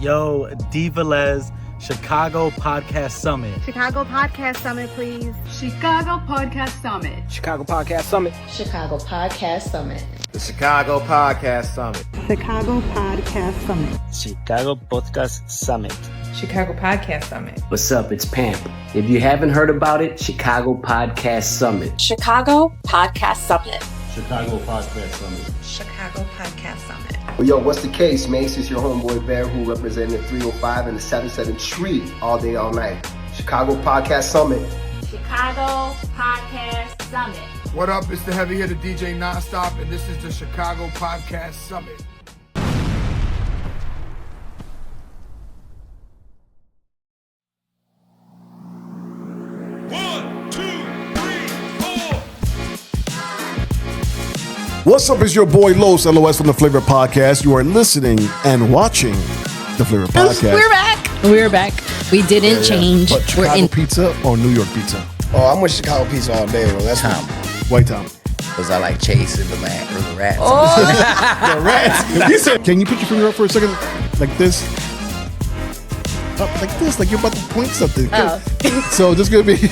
Yo, Divalez, Chicago Podcast Summit. Chicago Podcast Summit, please. Chicago Podcast Summit. Chicago Podcast Summit. Chicago Podcast Summit. The Chicago Podcast Summit. Chicago Podcast Summit. Chicago Podcast Summit. Chicago Podcast Summit. What's up? It's Pamp. If you haven't heard about it, Chicago Podcast Summit. Chicago Podcast Summit. Chicago Podcast Summit. Chicago Podcast Summit. Well, yo, what's the case, man? This is your homeboy Bear, who represented 305 and the 77 Tree all day, all night. Chicago Podcast Summit. Chicago Podcast Summit. What up? It's the heavy hitter DJ Nonstop, and this is the Chicago Podcast Summit. What's up? It's your boy Los LOS from the Flavor Podcast. You are listening and watching the Flavor Podcast. We're back. We didn't change. But Chicago pizza or New York pizza? Oh, I'm with Chicago pizza all day. Well, that's Tom. White Tom. Because I like chasing the man or the rats. The rats. Can you put your finger up for a second? Like this? Up like this, like you're about to point something. Oh. So this is going to be...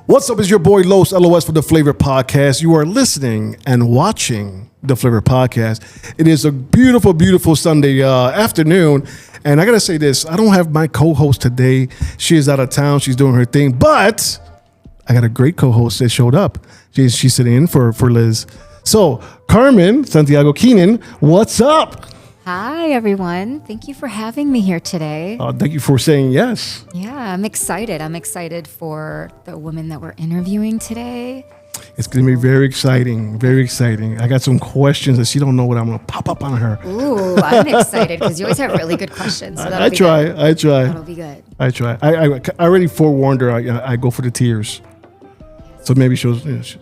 What's up? It's your boy Los LOS for the Flavor Podcast. You are listening and watching the Flavor Podcast. It is a beautiful, beautiful Sunday afternoon. And I got to say this. I don't have my co-host today. She is out of town. She's doing her thing. But I got a great co-host that showed up. She's sitting in for Liz. So, Carmen Santiago-Keenon, what's up? Hi, everyone. Thank you for having me here today. Thank you for saying yes. Yeah, I'm excited. I'm excited for the woman that we're interviewing today. It's going to be very exciting, very exciting. I got some questions that she don't know what I'm going to pop up on her. Ooh, I'm excited because you always have really good questions. So I try. That'll be good. I try. I already forewarned her. I go for the tears. So maybe she'll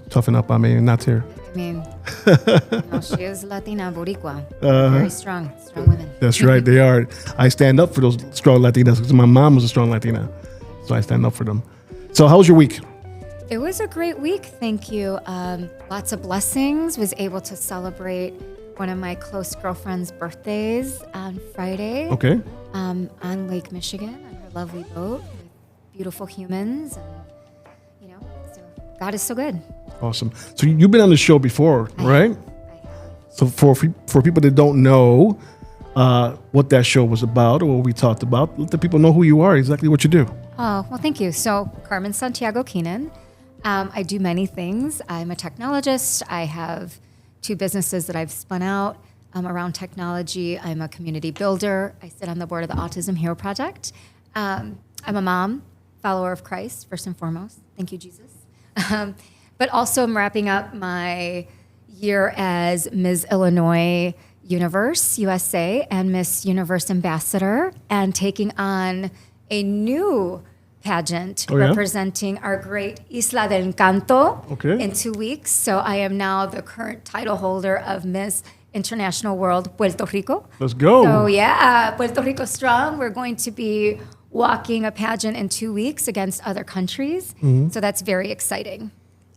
toughen up on me and not tear. I mean, she is Latina, Boricua. Very strong women. That's right, they are. I stand up for those strong Latinas because my mom was a strong Latina. So I stand up for them. So how was your week? It was a great week, thank you. Lots of blessings. Was able to celebrate one of my close girlfriend's birthdays on Friday. Okay. On Lake Michigan on her lovely boat with beautiful humans. And, so God is so good. Awesome. So you've been on the show before, right? I have. So for people that don't know what that show was about or what we talked about, let the people know who you are, exactly what you do. Oh, well, thank you. So Carmen Santiago-Keenon. I do many things. I'm a technologist. I have 2 businesses that I've spun out around technology. I'm a community builder. I sit on the board of the Autism Hero Project. I'm a mom, follower of Christ, first and foremost. Thank you, Jesus. But also I'm wrapping up my year as Ms. Illinois Universe, USA, and Miss Universe Ambassador, and taking on a new pageant representing our great Isla del Encanto in 2 weeks. So I am now the current title holder of Miss International World Puerto Rico. Let's go. So yeah, Puerto Rico strong. We're going to be walking a pageant in 2 weeks against other countries. Mm-hmm. So that's very exciting.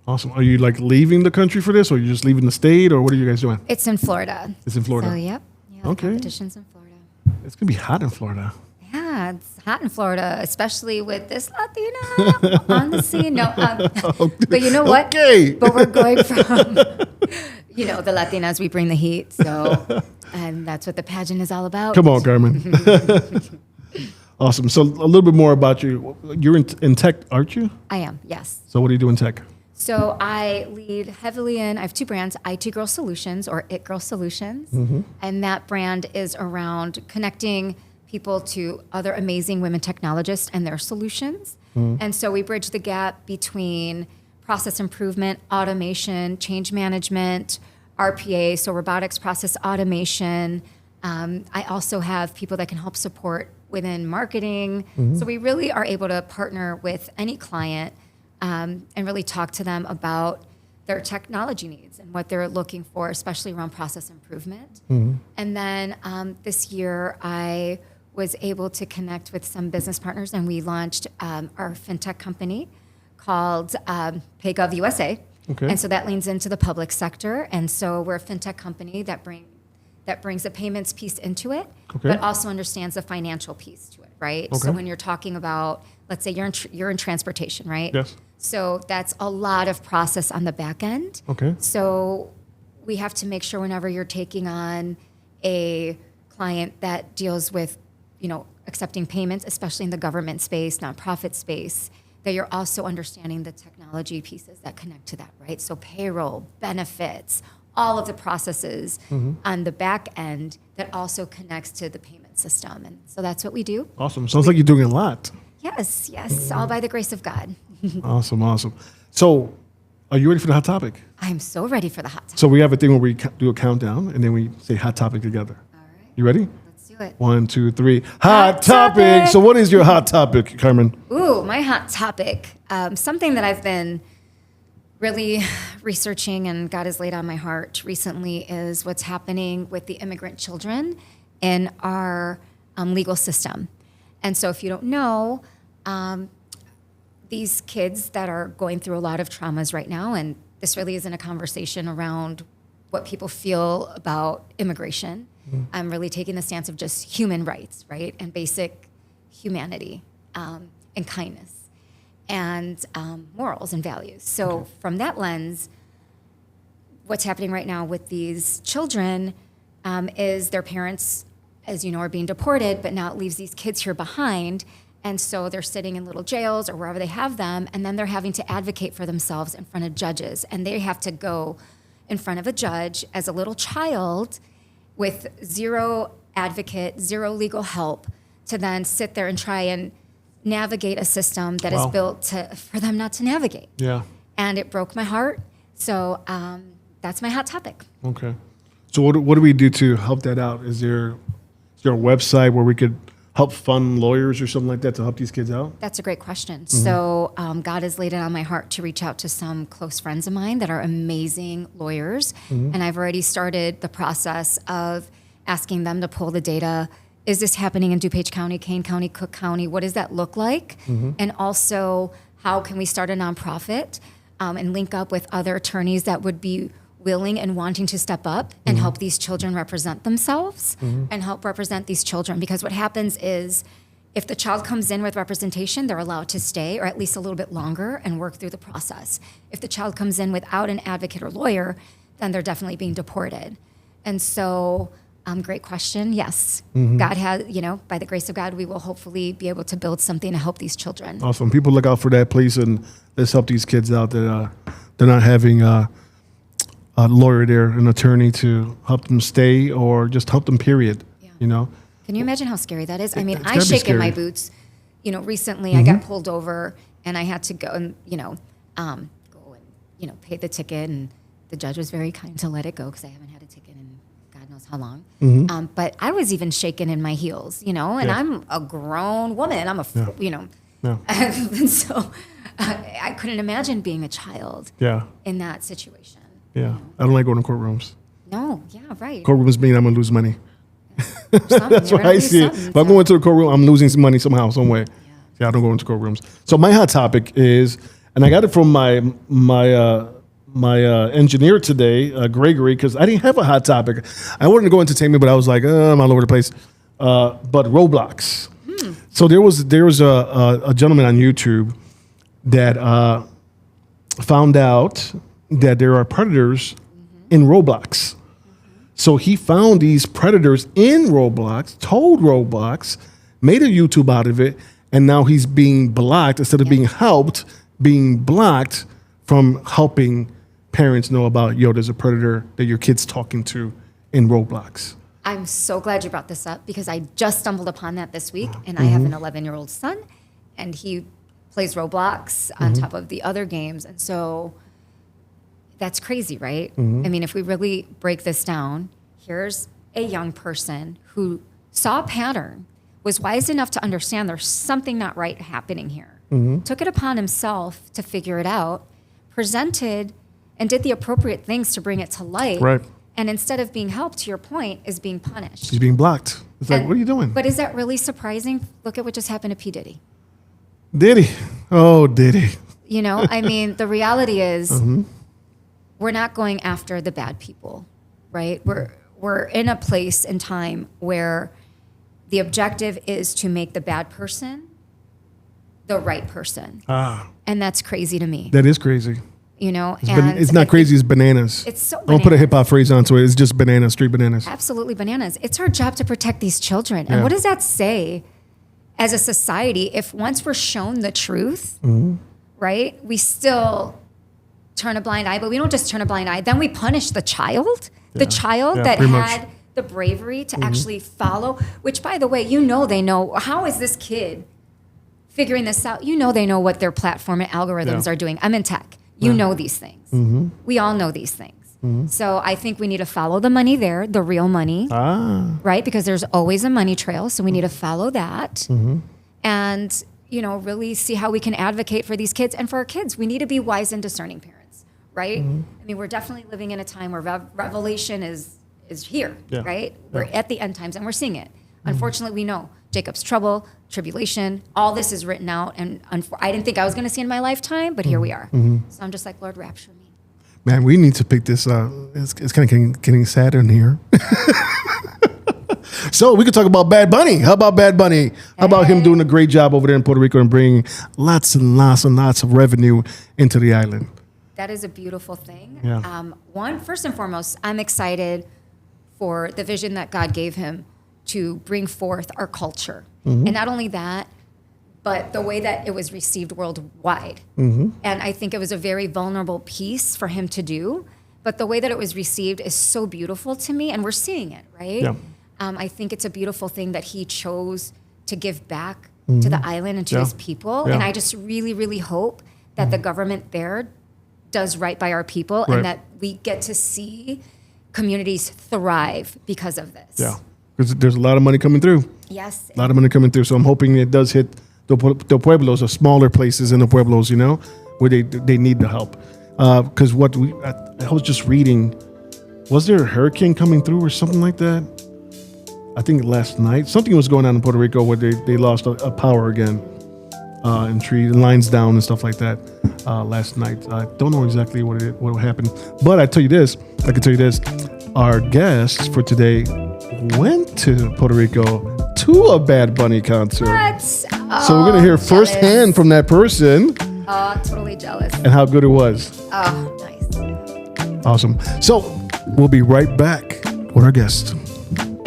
Awesome. Are you like leaving the country for this, or are you just leaving the state, or what are you guys doing? It's in Florida. It's in Florida. So yep. Yeah, okay. Competition's in Florida. It's gonna be hot in Florida. Yeah, it's hot in Florida, especially with this Latina on the scene. No, but you know what? Okay. But we're going from, the Latinas, we bring the heat. So, and that's what the pageant is all about. Come on, Carmen. Awesome. So a little bit more about you. You're in tech, aren't you? I am, yes. So what do you do in tech? So I lead heavily I have 2 brands, IT Girl Solutions or It Girl Solutions. Mm-hmm. And that brand is around connecting people to other amazing women technologists and their solutions. Mm-hmm. And so we bridge the gap between process improvement, automation, change management, RPA, so robotics process automation. I also have people that can help support within marketing. Mm-hmm. So we really are able to partner with any client and really talk to them about their technology needs and what they're looking for, especially around process improvement. Mm-hmm. And then this year, I was able to connect with some business partners, and we launched our fintech company called PayGov USA. Okay. And so that leans into the public sector. And so we're a fintech company that brings the payments piece into it, but also understands the financial piece to it, right? Okay. So when you're talking about, let's say you're in transportation, right? Yes. So that's a lot of process on the back end. Okay. So we have to make sure whenever you're taking on a client that deals with, accepting payments, especially in the government space, nonprofit space, that you're also understanding the technology pieces that connect to that, right? So payroll, benefits, all of the processes on the back end that also connects to the payment system. And so that's what we do. Awesome. Sounds like you're doing a lot. Yes, all by the grace of God. Awesome. So are you ready for the hot topic? I'm so ready for the hot topic. So we have a thing where we do a countdown and then we say hot topic together. All right. You ready? Let's do it. 1, 2, 3. Hot topic. So what is your hot topic, Carmen? Ooh, my hot topic. Something that I've been really researching and God has laid on my heart recently is what's happening with the immigrant children in our legal system. And so if you don't know, these kids that are going through a lot of traumas right now, and this really isn't a conversation around what people feel about immigration. I'm really taking the stance of just human rights, right? And basic humanity and kindness and morals and values. So from that lens, what's happening right now with these children is their parents, as you know, are being deported, but now it leaves these kids here behind. And so they're sitting in little jails or wherever they have them, and then they're having to advocate for themselves in front of judges. And they have to go in front of a judge as a little child with zero advocate, zero legal help, to then sit there and try and navigate a system that is built for them not to navigate. Yeah. And it broke my heart. So that's my hot topic. Okay. So what do we do to help that out? Is there a website where we could help fund lawyers or something like that to help these kids out? That's a great question. So God has laid it on my heart to reach out to some close friends of mine that are amazing lawyers. And I've already started the process of asking them to pull the data. Is this happening in DuPage County, Kane County, Cook County? What does that look like? And also, how can we start a nonprofit and link up with other attorneys that would be willing and wanting to step up and help these children represent themselves and help represent these children? Because what happens is if the child comes in with representation, they're allowed to stay or at least a little bit longer and work through the process. If the child comes in without an advocate or lawyer, then they're definitely being deported. And so, great question. Yes. God has, by the grace of God, we will hopefully be able to build something to help these children. Awesome. People look out for that, please, and let's help these kids out that they're not having a lawyer there, an attorney to help them stay or just help them, period. Yeah. Can you imagine how scary that is? I mean, I gotta be shake in my scary. boots. Recently I got pulled over and I had to go and, pay the ticket, and the judge was very kind to let it go because I haven't had a ticket in God knows how long. But I was even shaking in my heels, and I'm a grown woman. I'm and so I couldn't imagine being a child in that situation. Yeah. I don't like going to courtrooms. No, yeah, right. Courtrooms mean I'm going to lose money. That's what I see it. If I'm going to the courtroom, I'm losing some money somehow, some way. Yeah, I don't go into courtrooms. So my hot topic is, and I got it from my engineer today, Gregory, because I didn't have a hot topic. I wanted to go entertainment, but I was like, I'm all over the place. But Roblox. So there was a gentleman on YouTube that found out that there are predators in Roblox. So he found these predators in Roblox, told Roblox, made a YouTube out of it, and now he's being blocked instead of being helped, being blocked from helping parents know about, there's a predator that your kid's talking to in Roblox. I'm so glad you brought this up because I just stumbled upon that this week, and I have an 11-year-old son, and he plays Roblox on top of the other games, and so that's crazy, right? I mean, if we really break this down, here's a young person who saw a pattern, was wise enough to understand there's something not right happening here, took it upon himself to figure it out, presented and did the appropriate things to bring it to light. Right. And instead of being helped, to your point, is being punished. He's being blocked. It's like, what are you doing? But is that really surprising? Look at what just happened to P. Diddy. Did he? Oh, did he? I mean, the reality is we're not going after the bad people, right? We're in a place and time where the objective is to make the bad person the right person. And that's crazy to me. That is crazy. It's not crazy, it's bananas. It's so Don't put a hip-hop phrase onto it. It's just bananas, street bananas. Absolutely bananas. It's our job to protect these children. And what does that say as a society if once we're shown the truth, right, we still turn a blind eye, but we don't just turn a blind eye. Then we punish the child, that had the bravery to actually follow, which, by the way, they know. How is this kid figuring this out? They know what their platform and algorithms are doing. I'm in tech. You know these things. We all know these things. So I think we need to follow the money there, the real money, right? Because there's always a money trail. So we need to follow that and, really see how we can advocate for these kids. And for our kids, we need to be wise and discerning parents, right? I mean, we're definitely living in a time where revelation is here, right? We're at the end times and we're seeing it. Unfortunately, we know Jacob's trouble, tribulation, all this is written out. And I didn't think I was going to see in my lifetime, but here we are. So I'm just like, Lord, rapture me. Man, we need to pick this up. It's kind of getting sad in here. So we could talk about Bad Bunny. How about Bad Bunny? How about him doing a great job over there in Puerto Rico and bringing lots and lots and lots of revenue into the island? That is a beautiful thing. Yeah. First and foremost, I'm excited for the vision that God gave him to bring forth our culture. And not only that, but the way that it was received worldwide. And I think it was a very vulnerable piece for him to do, but the way that it was received is so beautiful to me, and we're seeing it, right? Yeah. I think it's a beautiful thing that he chose to give back to the island and to his people. And I just really, really hope that the government there does right by our people and that we get to see communities thrive because of this. Yeah, because there's a lot of money coming through. Yes. A lot of money coming through. So I'm hoping it does hit the pueblos, or smaller places in the pueblos, where they need the help. Because I was just reading, was there a hurricane coming through or something like that? I think last night something was going on in Puerto Rico where they lost a power again, and tree lines down and stuff like that last night. I don't know exactly what happened, but I can tell you this: our guests for today went to Puerto Rico to a Bad Bunny concert. What? So we're gonna hear firsthand from that person. Totally jealous. And how good it was. Oh, nice. Awesome. So we'll be right back with our guest.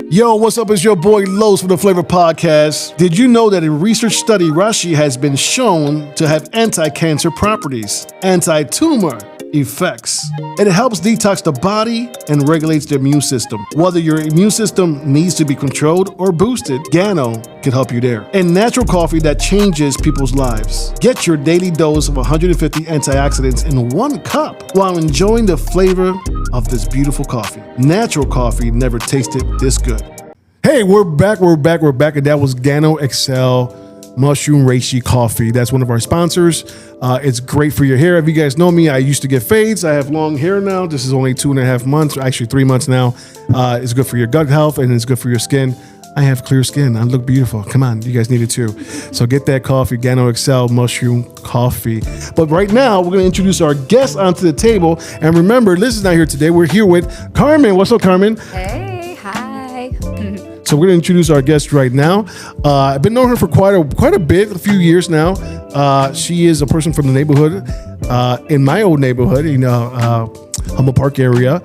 Yo, what's up? It's your boy Los from the Flavor Podcast. Did you know that in a research study, Rashi has been shown to have anti-cancer properties, anti-tumor effects. It helps detox the body and regulates the immune system. Whether your immune system needs to be controlled or boosted, Gano can help you there. And natural coffee that changes people's lives. Get your daily dose of 150 antioxidants in 1 cup while enjoying the flavor of this beautiful coffee. Natural coffee never tasted this good. Hey, we're back, and that was Gano Excel Mushroom Reishi Coffee. That's one of our sponsors. It's great for your hair. If you guys know me, I used to get fades. I have long hair now. This is only 2.5 months, actually 3 months now. It's good for your gut health and it's good for your skin. I have clear skin. I look beautiful. Come on, you guys need it too. So get that coffee, Gano Excel Mushroom Coffee. But right now, we're going to introduce our guest onto the table. And remember, Liz is not here today. We're here with Carmen. What's up, Carmen? Hey, hi. So we're going to introduce our guest right now. I've been knowing her for quite a bit, a few years now. She is a person from the neighborhood, in my old neighborhood, Humboldt Park area.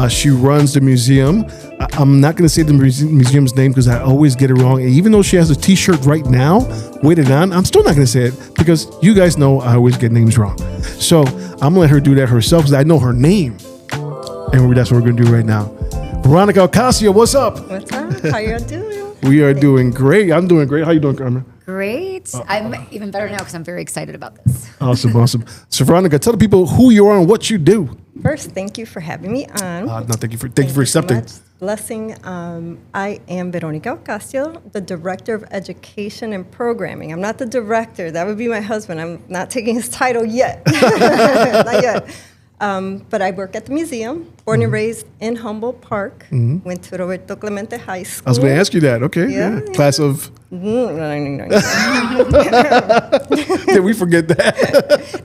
She runs the museum. I'm not going to say the museum's name because I always get it wrong. And even though she has a T-shirt right now, waiting on, I'm still not going to say it because you guys know I always get names wrong. So I'm going to let her do that herself because I know her name. And that's what we're going to do right now. Veronica Ocasio, what's up? What's up? How you doing? We are doing great. I'm doing great. How you doing, Carmen? Great. I'm even better now because I'm very excited about this. Awesome. So Veronica, tell the people who you are and what you do. First, thank you for having me on. No, thank you for accepting. So blessing. I am Veronica Ocasio, the Director of Education and Programming. I'm not the director. That would be my husband. I'm not taking his title yet. Not yet. But I work at the museum, born and raised in Humboldt Park, went to Roberto Clemente High School. I was going to ask you that. Okay. Yeah. Class of? Did we forget that?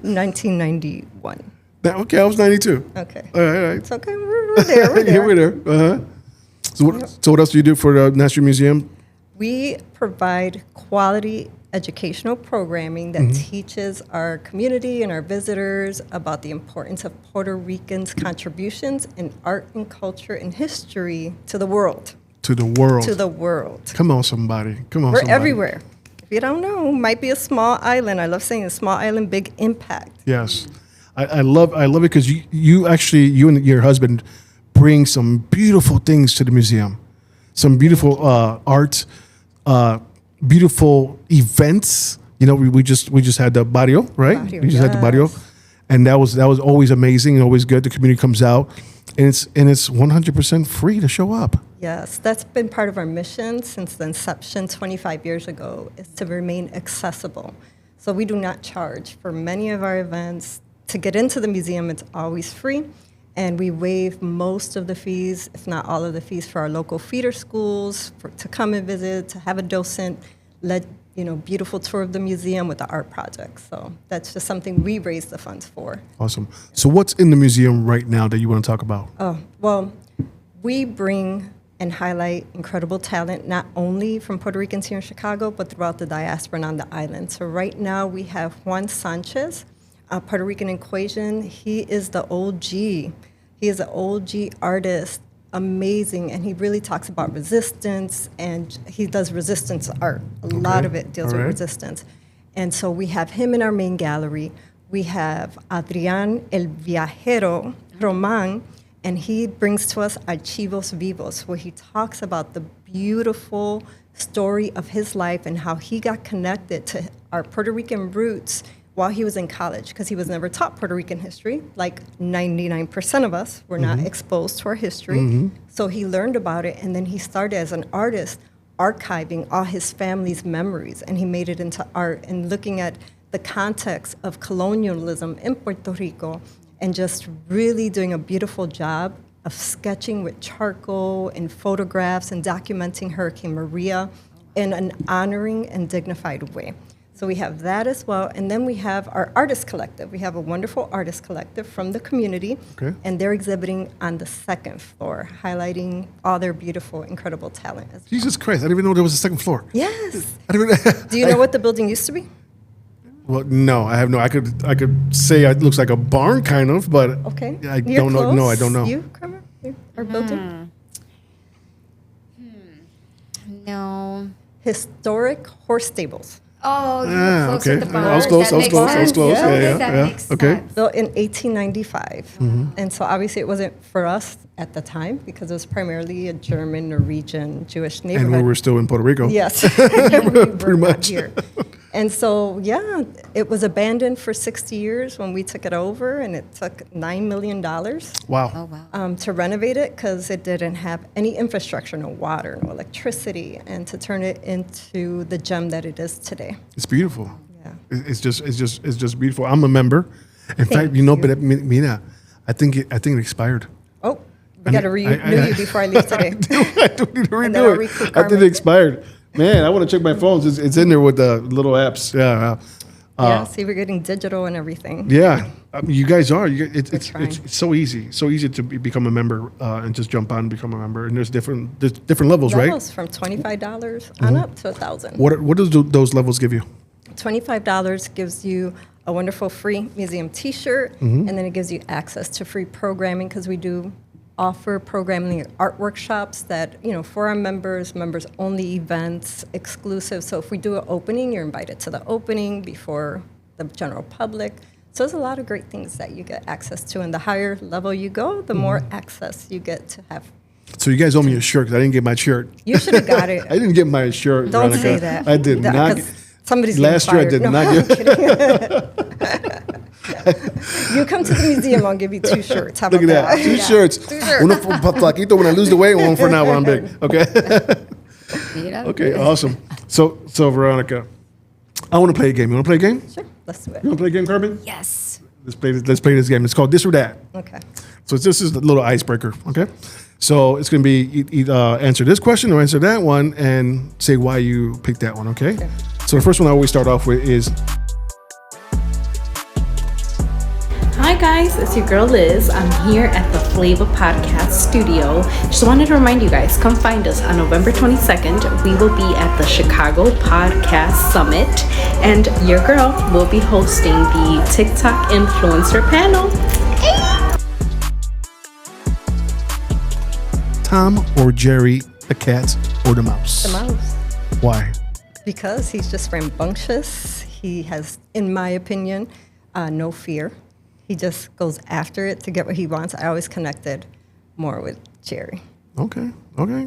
1991. Okay, I was 92. Okay. All right. It's okay. We're there. We're there. Yeah, we're there. Uh-huh. So what else do you do for the National Museum? We provide quality educational programming that teaches our community and our visitors about the importance of Puerto Ricans' contributions in art and culture and history to the world. To the world. To the world. Come on, somebody. We're everywhere. If you don't know, might be a small island. I love saying a small island, big impact. Yes. I love it because you and your husband bring some beautiful things to the museum. Some beautiful art, beautiful events. You know, we just had the barrio, right? We just had the barrio, and that was always amazing and always good. The community comes out, and it's 100% free to show up. Yes, that's been part of our mission since the inception 25 years ago, is to remain accessible. So we do not charge for many of our events. To get into the museum, it's always free, and we waive most of the fees, if not all of the fees, for our local feeder schools, to come and visit, to have a docent led, beautiful tour of the museum with the art project. So that's just something we raise the funds for. Awesome. So what's in the museum right now that you want to talk about? Oh, well, we bring and highlight incredible talent, not only from Puerto Ricans here in Chicago, but throughout the diaspora and on the island. So right now we have Juan Sanchez, a Puerto Rican equation. He is the OG. He is an OG artist, amazing, and he really talks about resistance, and he does resistance art. A lot of it deals with resistance. And so we have him in our main gallery. We have Adrián El Viajero Román, and he brings to us Archivos Vivos, where he talks about the beautiful story of his life and how he got connected to our Puerto Rican roots while he was in college, because he was never taught Puerto Rican history. Like 99% of us were not exposed to our history. So he learned about it, and then he started as an artist archiving all his family's memories, and he made it into art and looking at the context of colonialism in Puerto Rico, and just really doing a beautiful job of sketching with charcoal and photographs and documenting Hurricane Maria in an honoring and dignified way. So we have that as well. And then we have our artist collective. We have a wonderful artist collective from the community, and they're exhibiting on the second floor, highlighting all their beautiful, incredible talent as well. Jesus Christ, I didn't even know there was a second floor. Yes. Do you know what the building used to be? Well, no, I have no. I could say it looks like a barn, kind of, but I don't know. No, I don't know. You, Carmen, our building? No. Historic horse stables. Oh, you were close to the barn. I was close. That makes sense. Built in 1895. And so obviously it wasn't for us at the time because it was primarily a German, Norwegian, Jewish neighborhood. And we were still in Puerto Rico. Yes. Pretty much. Here. And so, it was abandoned for 60 years when we took it over, and it took $9 million to renovate it because it didn't have any infrastructure, no water, no electricity, and to turn it into the gem that it is today. It's beautiful. Yeah. It's just beautiful. I'm a member. In fact, but Mina, I think it expired. Oh, we got to renew you before I leave today. I do need to renew it. I think it expired. Man, I want to check my phones. It's in there with the little apps. Yeah. See, we're getting digital and everything. Yeah, you guys are. It's so easy to become a member and just jump on and become a member. And there's different levels, right? Levels from $25 on up to $1,000. What does those levels give you? $25 gives you a wonderful free museum T-shirt, and then it gives you access to free programming because we do offer programming art workshops that, for our members only events, exclusive. So if we do an opening, you're invited to the opening before the general public. So there's a lot of great things that you get access to. And the higher level you go, the more access you get to have. So you guys owe me a shirt because I didn't get my shirt. You should have got it. I didn't get my shirt, Don't Veronica. say that. I did not. Somebody's last year I did not get. You come to the museum, I'll give you 2 shirts. How about Look at that. 2 shirts. Uno for flaquito when I lose the weight, one for now when I'm big. Okay. Okay, awesome. So Veronica, I want to play a game. You want to play a game? Sure, let's do it. You want to play a game, Carmen? Yes. Let's play this game. It's called This or That. Okay. So this is a little icebreaker, okay? So it's going to be answer this question or answer that one and say why you picked that one, okay? So the first one I always start off with is... Hi guys, it's your girl Liz. I'm here at the Flava podcast studio. Just wanted to remind you guys, come find us on November 22nd. We will be at the Chicago Podcast Summit, and your girl will be hosting the TikTok influencer panel. Tom or Jerry, the cat or the mouse? The mouse. Why? Because he's just rambunctious. He has, in my opinion, no fear. He just goes after it to get what he wants. I always connected more with Jerry. Okay.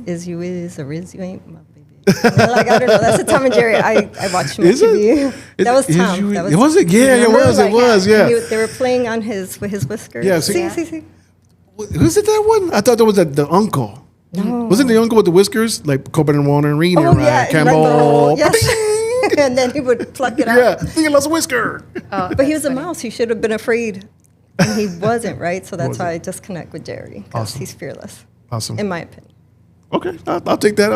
Is you is or is you ain't my baby. Like, I don't know. That's a Tom and Jerry. I watched him on TV. That was Tom. Was it? Yeah, it was. Yeah. They were playing on with his whiskers. Yeah. See. Was it that one? I thought that was the uncle. No. Wasn't the uncle with the whiskers? Like Copeland and Warner and Reed and Campbell. Yes. And then he would pluck it out. Yeah, he lost a whisker. Oh, but he was a mouse. He should have been afraid. And he wasn't, right? So that's why I just connect with Jerry. Because he's fearless. Awesome. In my opinion. Okay, I'll take that.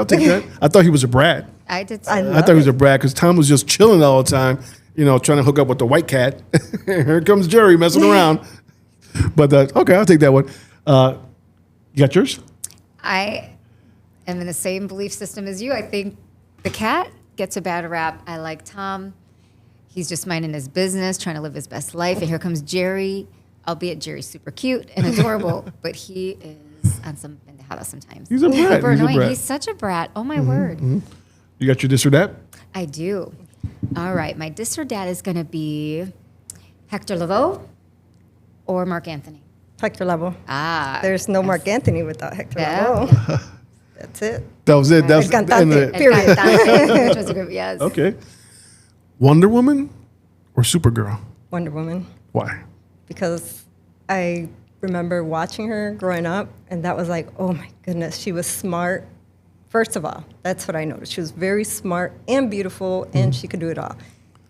I thought he was a brat. I did too. I thought he was a brat because Tom was just chilling all the time, trying to hook up with the white cat. Here comes Jerry messing around. But okay, I'll take that one. You got yours? I am in the same belief system as you. I think the cat gets a bad rap. I like Tom. He's just minding his business, trying to live his best life. And here comes Jerry, albeit Jerry's super cute and adorable, but he is on some pendejada sometimes. He's a brat. Super annoying. He's such a brat. Oh, my word. Mm-hmm. You got your this or that? I do. All right. My this or that is going to be Hector Lavoe or Mark Anthony. Hector Lavoe. There's no Mark Anthony without Hector Lavoe. That's it. That was it. That was period. Which was a group, yes. Okay. Wonder Woman or Supergirl? Wonder Woman. Why? Because I remember watching her growing up, and that was like, oh my goodness, she was smart. First of all, that's what I noticed. She was very smart and beautiful, and she could do it all.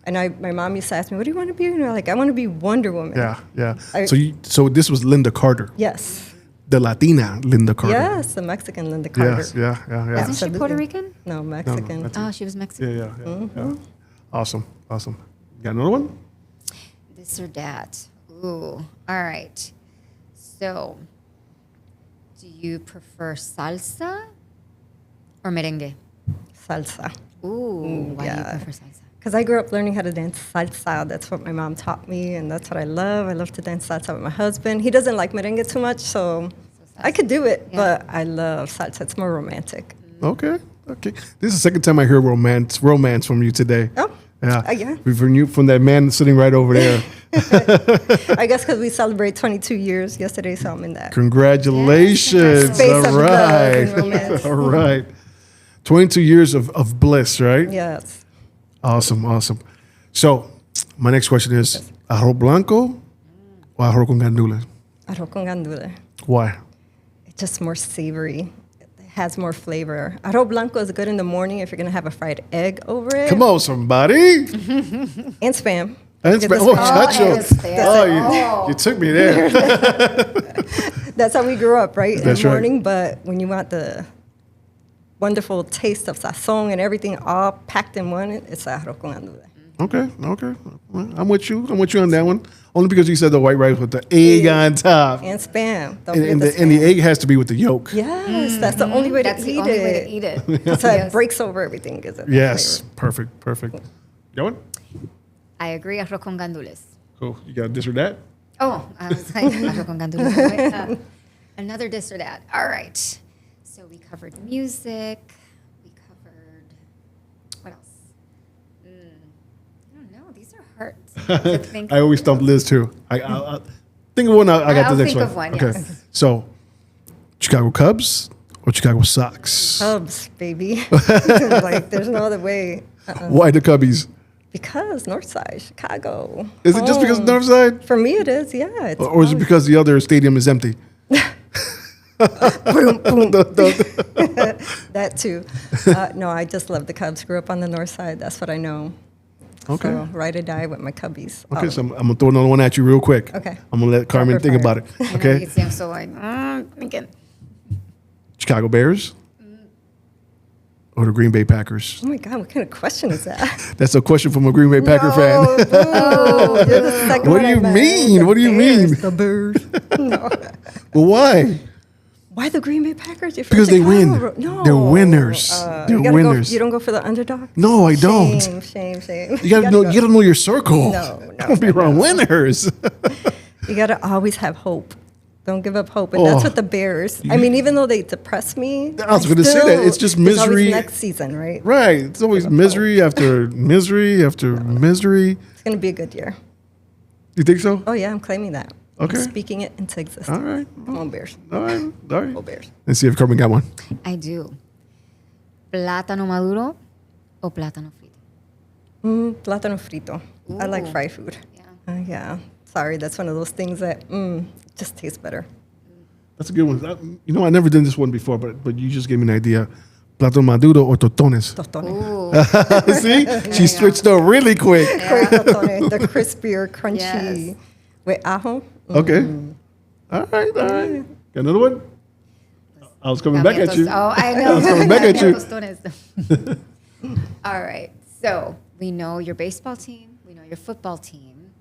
And my mom used to ask me, what do you want to be? And I'm like, I want to be Wonder Woman. Yeah. So this was Linda Carter. Yes. The Latina Linda Carter. Yes, the Mexican Linda Carter. Yes, yeah. Wasn't she Puerto Rican? No, Mexican. No, she was Mexican. Yeah. Mm-hmm. Awesome. You got another one? This or that. Ooh, all right. So, do you prefer salsa or merengue? Salsa. Ooh, why do you prefer salsa? Because I grew up learning how to dance salsa. That's what my mom taught me, and that's what I love. I love to dance salsa with my husband. He doesn't like merengue too much, so I could do it, but I love salsa. It's more romantic. Okay. This is the second time I hear romance from you today. Oh. Yeah. From that man sitting right over there. I guess because we celebrate 22 years yesterday, so I'm in that. Congratulations. Space of love and All right. romance. All right. 22 years of bliss, right? Yes. Awesome. So, my next question is, arroz blanco or arroz con gandules? Arroz con gandules. Why? It's just more savory. It has more flavor. Arroz blanco is good in the morning if you're going to have a fried egg over it. Come on, somebody. And spam. And spam. Oh, chacho. You took me there. That's how we grew up, right? That's in the morning, right. But when you want the wonderful taste of sazon and everything all packed in one, it's arroz con gandules. Okay. I'm with you on that one. Only because you said the white rice with the egg on top. And spam. And the egg has to be with the yolk. Yes, that's the only way to eat it. That's how it breaks over everything. Yes, perfect. Going? I agree, arroz con gandules. Cool. You got this or that? Oh, I was like, arroz con gandules. Another this or that. All right. So we covered music. We covered, what else? I don't know. These are hard to think I always stump Liz too. I think of one. I got the next one. I'll think of one, Okay. yes. So, Chicago Cubs or Chicago Sox? Cubs, baby. Like, there's no other way. Why the Cubbies? Because Northside, Chicago. Is it just because of Northside? For me, it is, yeah. It's Or is it because the other stadium is empty? boom, boom. That too. No, I just love the Cubs. Grew up on the north side. That's what I know. Okay. So, ride or die with my Cubbies. Okay, so I'm going to throw another one at you real quick. Okay. I'm going to let Carmen think about it. Okay. I'm so like, thinking. Chicago Bears or the Green Bay Packers? Oh my God, what kind of question is that? That's a question from a Green Bay Packer fan. Oh, you're the second What do you mean? What do you mean? The Bears. No. Well, why? Why the Green Bay Packers? You're from Because they Chicago. win. No. They're winners. They're winners. You don't go for the underdog? No, I don't. Shame. You gotta know your circle. No. Don't be around winners. You gotta always have hope. Don't give up hope. And that's what the Bears. I mean, even though they depress me. I was going to say that. It's just misery. It's always next season, right? Right. It's always misery after misery after misery. It's going to be a good year. You think so? Oh, yeah. I'm claiming that. Okay. I'm speaking it into existence. All right. Come on, Bears. All right. Go Bears. Let's see if Carmen got one. I do. Plátano maduro o plátano frito? Plátano frito. I like fried food. Yeah. Yeah. Sorry, that's one of those things that just tastes better. That's a good one. I never did this one before, but you just gave me an idea. Plátano maduro or tostones? Tostones. See? She switched up really quick. Tostones, the crispier, crunchy. Yes. With ajo. Okay. All right. Got another one? I was coming back at you. Oh, I know. I was coming back at you. Tostones. All right. So we know your baseball team. We know your football team.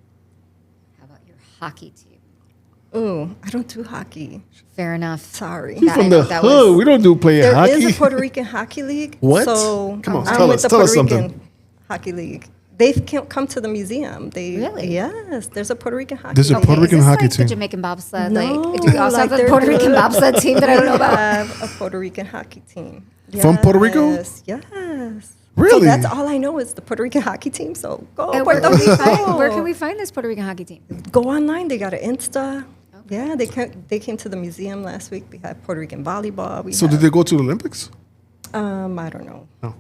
How about your hockey team? Ooh, I don't do hockey. Fair enough. Sorry. She's from the hood. We don't do playing hockey. There is a Puerto Rican hockey league. What? So Come on, I'm with the tell us Puerto something. Rican hockey league. They've come to the museum. Really? Yes. There's a Puerto Rican hockey There's league. a Puerto Rican hockey like team. The Jamaican bobsled. No, Do you also have a Puerto Rican bobsled team that I don't know about? We have a Puerto Rican hockey team. From Puerto Rico? Yes. Really? So that's all I know is the Puerto Rican hockey team. So go And Puerto Rico. where can we find this Puerto Rican hockey team? Go online. They got an Insta. Okay. Yeah, they came to the museum last week. They had Puerto Rican volleyball. Did they go to the Olympics? I don't know. No.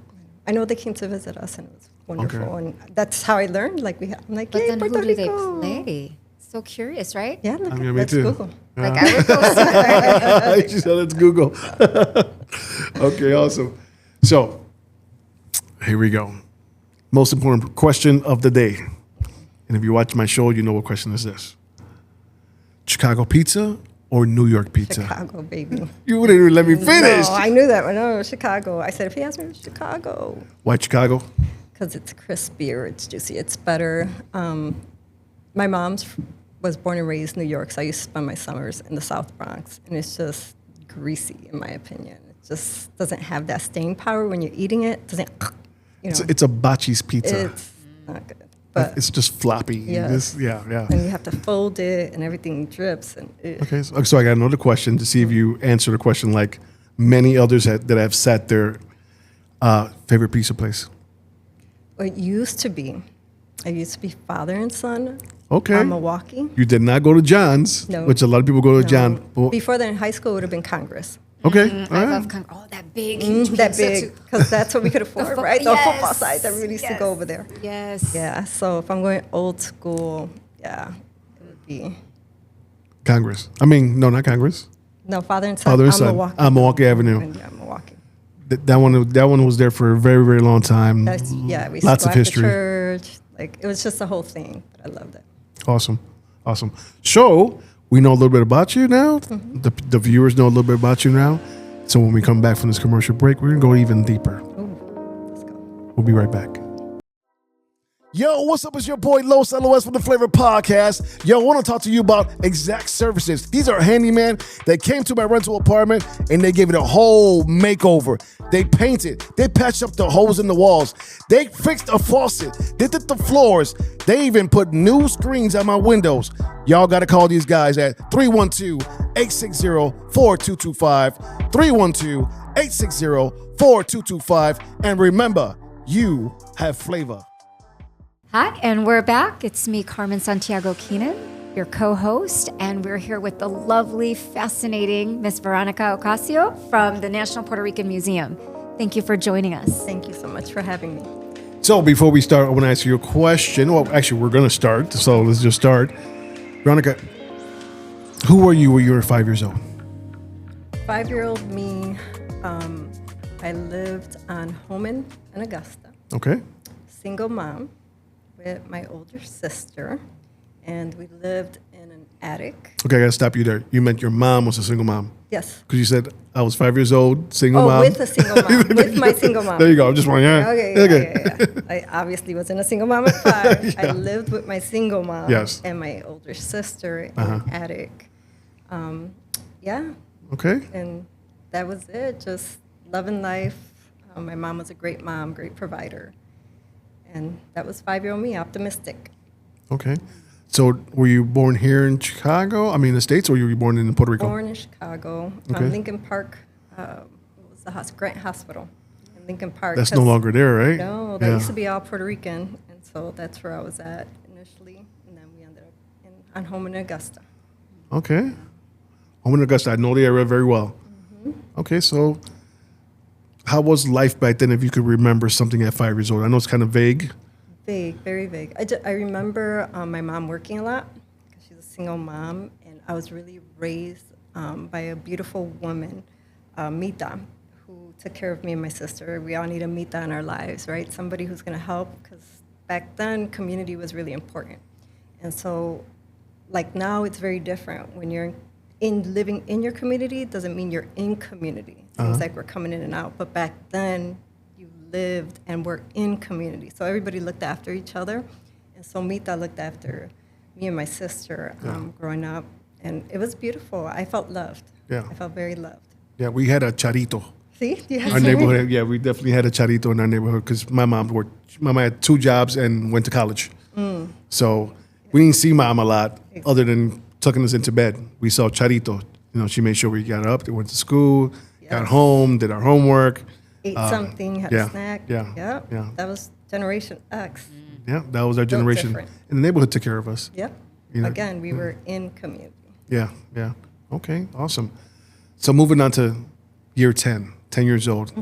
I know they came to visit us and it was wonderful. Okay. And that's how I learned. I'm like, But yay, then Puerto who do they Rico. play? So curious, right? Yeah, Me let's too. Google. Like I would go see. She said, let's Google. Okay, awesome. So, here we go. Most important question of the day. And if you watch my show, you know what question is this. Chicago pizza or New York pizza? Chicago, baby. You wouldn't even let me finish. No, I knew that one. No, Chicago. I said, if he asked me, Chicago. Why Chicago? Because it's crispier, it's juicy, it's better. My mom's was born and raised in New York, so I used to spend my summers in the South Bronx, and it's just greasy, in my opinion. It just doesn't have that staying power when you're eating it. It doesn't, It's a Bachi's pizza. It's not good. But It's just floppy. Yes. Yeah. And you have to fold it, and everything drips. And Okay, so I got another question to see if you answer the question like many others that have sat there. Favorite pizza place? It used to be. I used to be Father and Son. Okay. Milwaukee. You did not go to John's, No. which a lot of people go to No. John. Well, Before that, in high school, it would have been Congress. okay. I love that big. That big, because that's what we could afford, right? The football Yes. side that we used to go over there. Yes. Yeah, so if I'm going old school, it would be. Congress. I mean, no, not Congress. No, Father and Son. Father and on Son. Milwaukee. On Milwaukee Avenue. Yeah, Milwaukee. That one was there for a very, very long time. Yeah, we Lots used to of go history. after church. Like, it was just the whole thing, but I loved it. Awesome. So we know a little bit about you now. Mm-hmm. The viewers know a little bit about you now. So when we come back from this commercial break, we're gonna go even deeper. Let's go. We'll be right back. Yo, what's up? It's your boy Los LOS from the Flavor Podcast. Yo, I want to talk to you about Exact Services. These are handyman that came to my rental apartment and they gave it a whole makeover. They painted, they patched up the holes in the walls, they fixed a faucet, they did the floors, they even put new screens on my windows. Y'all got to call these guys at 312-860-4225, 312-860-4225, and remember, you have flavor. Hi, and we're back. It's me, Carmen Santiago-Keenon, your co-host, and we're here with the lovely, fascinating Miss Veronica Ocasio from the National Puerto Rican Museum. Thank you for joining us. Thank you so much for having me. So before we start, I want to ask you a question. Well, actually, we're going to start, so let's just start. Veronica, who were you when you were 5 years old? 5-year-old me, I lived on Homan and Augusta. Okay. Single mom with my older sister, and we lived in an attic. Okay, I got to stop you there. You meant your mom was a single mom. Yes. Because you said I was 5 years old, single mom. With a single mom, with my single mom. There you go. I'm just wondering. Okay. I obviously wasn't a single mom at 5. I lived with my single mom and my older sister in an attic. Okay. And that was it. Just loving life. My mom was a great mom, great provider. And that was 5-year-old me, optimistic. Okay. So were you born here in Chicago? I mean, the States, or were you born in Puerto Rico? Born in Chicago. Lincoln Park was the Grant Hospital in Lincoln Park. That's no longer there, right? No, that used to be all Puerto Rican. And so that's where I was at initially. And then we ended up on home in Augusta. Okay. Home in Augusta. I know the area very well. Okay, so how was life back then, if you could remember something at 5 years old? I know it's kind of vague. Vague, very vague. I remember my mom working a lot because she's a single mom, and I was really raised by a beautiful woman, Mita, who took care of me and my sister. We all need a Mita in our lives, right? Somebody who's going to help, because back then community was really important. And so, like now, it's very different. When you're living in your community, doesn't mean you're in community. It seems like we're coming in and out, but back then, lived and were in community. So everybody looked after each other. And so Mita looked after me and my sister growing up. And it was beautiful. I felt loved. Yeah. I felt very loved. Yeah, we had a charito. See? Yes. Our neighborhood, we definitely had a charito in our neighborhood because my mom had 2 jobs and went to college. So we didn't see mom a lot other than tucking us into bed. We saw charito. You know, she made sure we got up, they went to school, got home, did our homework. Ate something, had a snack. Yeah. That was Generation X. Yeah, that was our generation. And the neighborhood took care of us. Yep. You know? Again, we were in community. Yeah. Okay, awesome. So moving on to year 10 years old.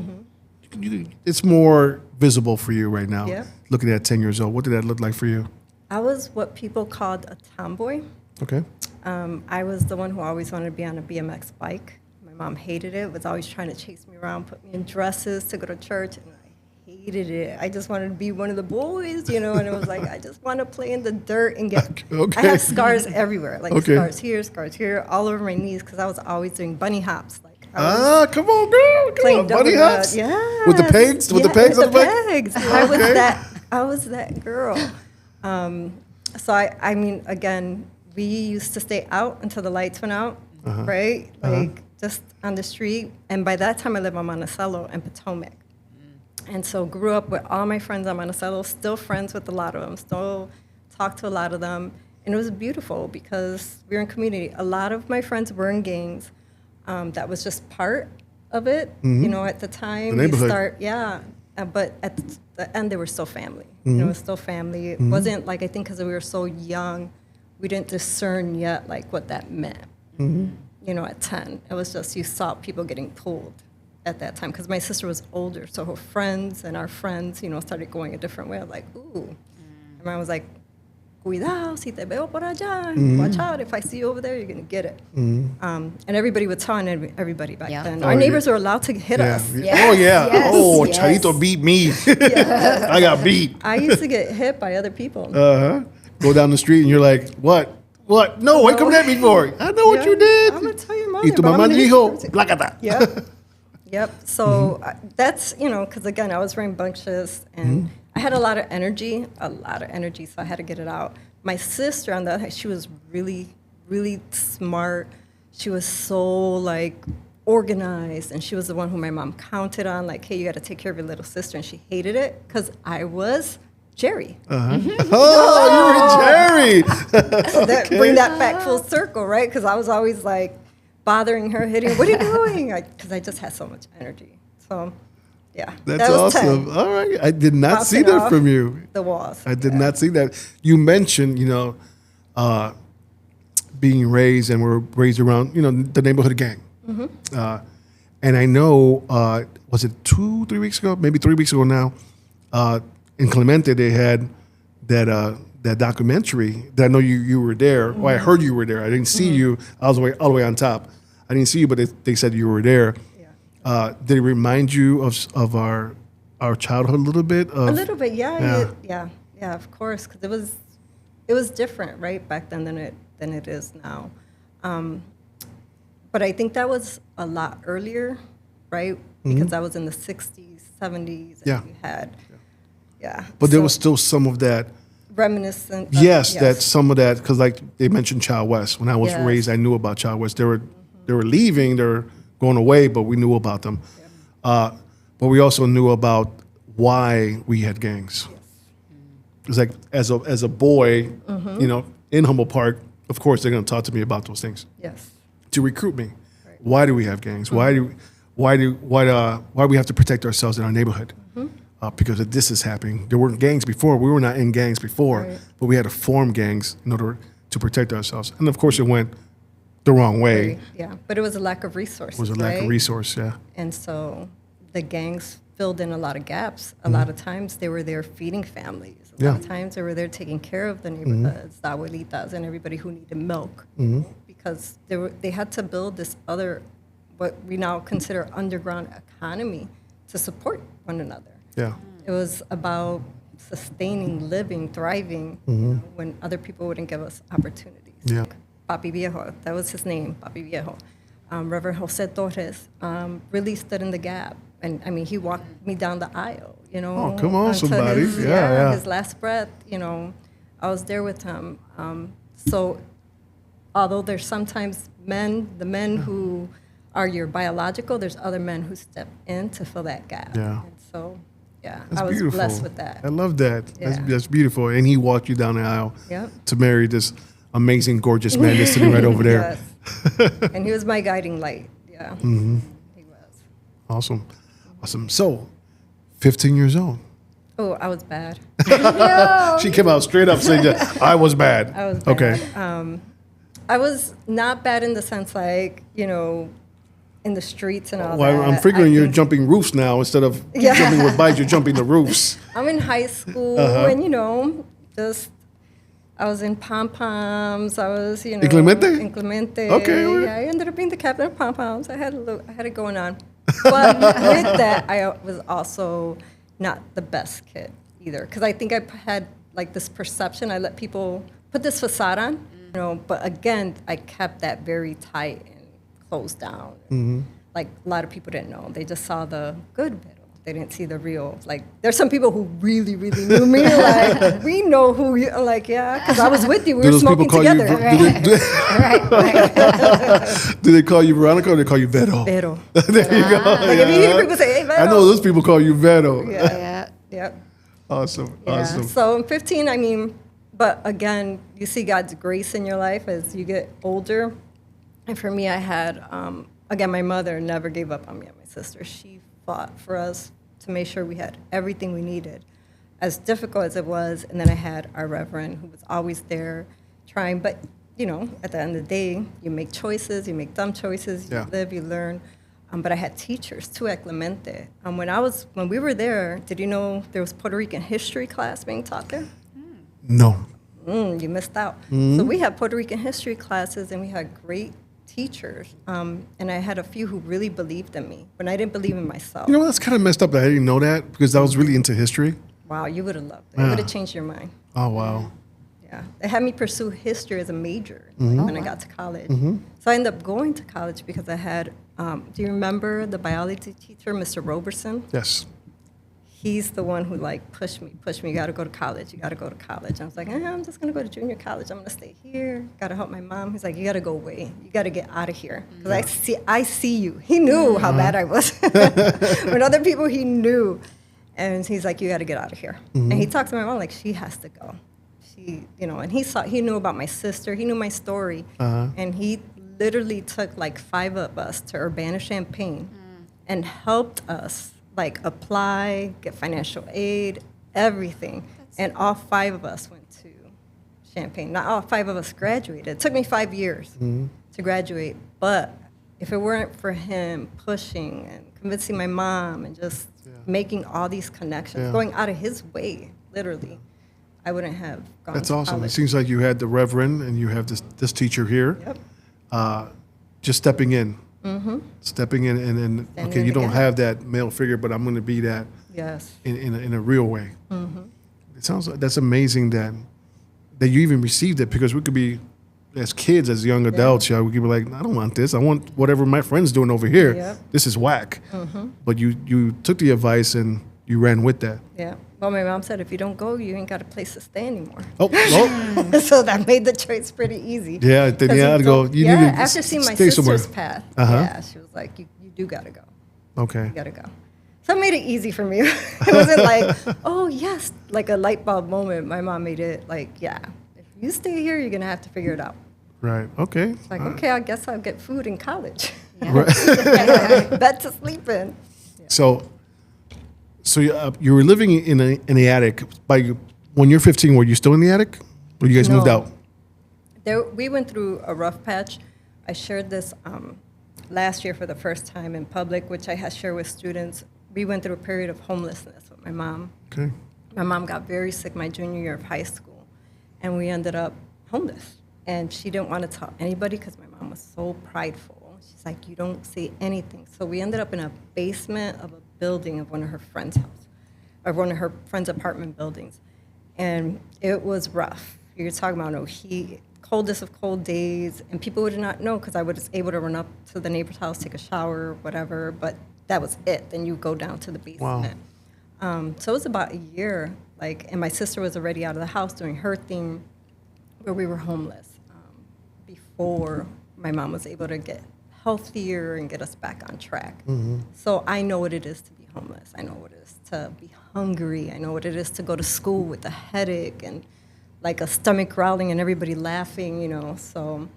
It's more visible for you right now. Yeah. Looking at 10 years old, what did that look like for you? I was what people called a tomboy. Okay. I was the one who always wanted to be on a BMX bike. Mom hated it, was always trying to chase me around, put me in dresses to go to church, and I hated it. I just wanted to be one of the boys, and it was like, I just want to play in the dirt and get, I have scars everywhere, scars here, all over my knees, because I was always doing bunny hops. Come on, girl, come on, bunny hops? Yeah. With the pegs? With the pegs on the bike? Pegs. I was that girl. So I mean, again, we used to stay out until the lights went out, right? Just on the street. And by that time, I lived on Monticello and Potomac. And so grew up with all my friends on Monticello, still friends with a lot of them, still talk to a lot of them. And it was beautiful because we were in community. A lot of my friends were in gangs. That was just part of it, at the time. The neighborhood. But at the end, they were still family. It was still family. It wasn't like, I think because we were so young, we didn't discern yet like what that meant. At 10, it was just you saw people getting pulled at that time because my sister was older, so her friends and our friends, started going a different way. I was like, ooh. And I was like, cuidado, si te veo por allá. Watch out, if I see you over there, you're going to get it. And everybody would tell everybody back then. Our neighbors were allowed to hit us. Yes. Charito beat me. I got beat. I used to get hit by other people. Go down the street and you're like, what? No, what you coming at me for? I know what you did. I'm going to tell your mother. Y tu mamá dijo, plácata. Yep. So that's, because again, I was rambunctious and I had a lot of energy, so I had to get it out. My sister, on the other hand, she was really, really smart. She was so, organized, and she was the one who my mom counted on, hey, you got to take care of your little sister, and she hated it because I was Jerry. Oh, you were Jerry. So bring that back full circle, right? Because I was always bothering her, hitting her. What are you doing? Because I just had so much energy. So, yeah. That's awesome. 10. All right. I did not see that from you. The walls. I did not see that. You mentioned, being raised and were raised around, the neighborhood gang. And I know, was it 2-3 weeks ago? Maybe 3 weeks ago now. In Clemente, they had that documentary that I know you were there. Well, I heard you were there. I didn't see you. I was all the way on top. I didn't see you, but they said you were there. Yeah. Did it remind you of our childhood a little bit? A little bit, yeah, of course, because it was different, right, back then than it than it is now. But I think that was a lot earlier, right? Because that was in the 60s, 70s, and you had, But there was still some of that. Reminiscent. Yes, that some of that, because like they mentioned Child West. When I was Yes. raised, I knew about Child West. They were leaving, they were going away, but we knew about them. But we also knew about why we had gangs. It's like as a boy, you know, in Humboldt Park, of course they're going to talk to me about those things. Yes. To recruit me. Right. Why do we have gangs? Why do we have to protect ourselves in our neighborhood? Because this is happening. There weren't gangs before. We were not in gangs before, but we had to form gangs in order to protect ourselves. And of course, it went the wrong way. Yeah, but it was a lack of resources. It was a lack of resource, yeah. And so the gangs filled in a lot of gaps. A lot of times they were there feeding families. A lot of times they were there taking care of the neighborhoods, the abuelitas, and everybody who needed milk. Because they had to build this other, what we now consider underground economy to support one another. Yeah. It was about sustaining, living, thriving you know, when other people wouldn't give us opportunities. Yeah. Papi Viejo, that was his name, Papi Viejo. Reverend Jose Torres really stood in the gap. And I mean, he walked me down the aisle, you know. Oh, come on, somebody. His last breath, you know, I was there with him. So although there's sometimes the men who are your biological, there's other men who step in to fill that gap. Yeah. And so, That's I was beautiful. blessed with that. I love that. Yeah. That's beautiful. And he walked you down the aisle Yep. to marry this amazing, gorgeous man that's sitting right over there. Yes. And he was my guiding light. Yeah. He was. Awesome. So, 15 years old. Oh, I was bad. She came out straight up saying that I was bad. I was bad. Okay. I was not bad in the sense like, you know, in the streets and all Well, that. I'm figuring you're jumping roofs now instead of jumping with bikes. You're jumping the roofs. I'm in high school and, you know, I was in pom-poms. I was, you know. In Clemente? In Clemente. Okay. Yeah, I ended up being the captain of pom-poms. I had it going on. But with that, I was also not the best kid either. Because I think I had like this perception. I let people put this facade on, you know. But again, I kept that very tight and closed down. Like a lot of people didn't know. They just saw the good bit. They didn't see the real. Like there's some people who really, really knew me. Like we know who you. Like yeah, because I was with you. We were smoking together. Do they call you Veronica or do they call you Vero? Vero. There you go. Like if you hear people say, "Hey, Vero," I know those people call you Vero. Yeah. Awesome. Yeah. Awesome. So I'm 15. I mean, but again, you see God's grace in your life as you get older. And for me, I had again, my mother never gave up on me and my sister. She fought for us to make sure we had everything we needed, as difficult as it was. And then I had our Reverend who was always there trying. But, you know, at the end of the day, you make choices, you make dumb choices, you live, you learn. But I had teachers too at Clemente. When we were there, did you know there was Puerto Rican history class being taught there? No. You missed out. So we had Puerto Rican history classes and we had great teachers, and I had a few who really believed in me when I didn't believe in myself. You know, that's kind of messed up that I didn't know that because I was really into history. Wow, you would have loved it. It would have changed your mind. Oh, wow. Yeah. They had me pursue history as a major when I got to college. So I ended up going to college because I had, do you remember the biology teacher, Mr. Roberson? Yes. He's the one who like pushed me, you gotta go to college, you gotta go to college. I was like, I'm just gonna go to junior college, I'm gonna stay here, gotta help my mom. He's like, you gotta go away, you gotta get out of here. Because I see you. He knew how bad I was. When other people, he knew. And he's like, you gotta get out of here. And he talked to my mom like, she has to go. She, you know, and he knew about my sister, he knew my story. And he literally took like 5 of us to Urbana-Champaign and helped us like apply, get financial aid, everything. And all 5 of us went to Champaign. Not all 5 of us graduated. It took me 5 years to graduate. But if it weren't for him pushing and convincing my mom and just making all these connections, going out of his way, literally, I wouldn't have gone That's to awesome. college. It seems like you had the Reverend and you have this teacher here. Just stepping in. Stepping in and okay, you don't have that male figure, but I'm going to be that in a real way. It sounds like that's amazing that you even received it because we could be as kids, as young adults, we could be like, I don't want this. I want whatever my friend's doing over here. Yep. This is whack. But you took the advice and you ran with that. Yeah. Well, my mom said, if you don't go, you ain't got a place to stay anymore. Oh. So that made the choice pretty easy. Yeah, then you had to go. You need to after seeing my stay sister's somewhere. path, yeah, she was like, you do got to go. Okay. You got to go. So it made it easy for me. It wasn't like, oh, yes, like a light bulb moment. My mom made it like, yeah, if you stay here, you're going to have to figure it out. Right. Okay. It's like, okay, I guess I'll get food in college. Right. Bed to sleep in. Yeah. So you were living in the attic. When you're 15, were you still in the attic? Or you guys moved out? We went through a rough patch. I shared this last year for the first time in public, which I had shared with students. We went through a period of homelessness with my mom. Okay. My mom got very sick my junior year of high school, and we ended up homeless. And she didn't want to tell anybody because my mom was so prideful. She's like, you don't say anything. So we ended up in a basement of a building of one of her friend's house, or one of her friend's apartment buildings. And it was rough. You're talking about no heat, coldest of cold days, and people would not know because I was able to run up to the neighbor's house, take a shower, whatever, but that was it. Then you go down to the basement. Wow. So it was about a year, and my sister was already out of the house doing her thing, where we were homeless before my mom was able to get healthier and get us back on track. So I know what it is to be homeless. I know what it is to be hungry. I know what it is to go to school with a headache and like a stomach growling and everybody laughing, so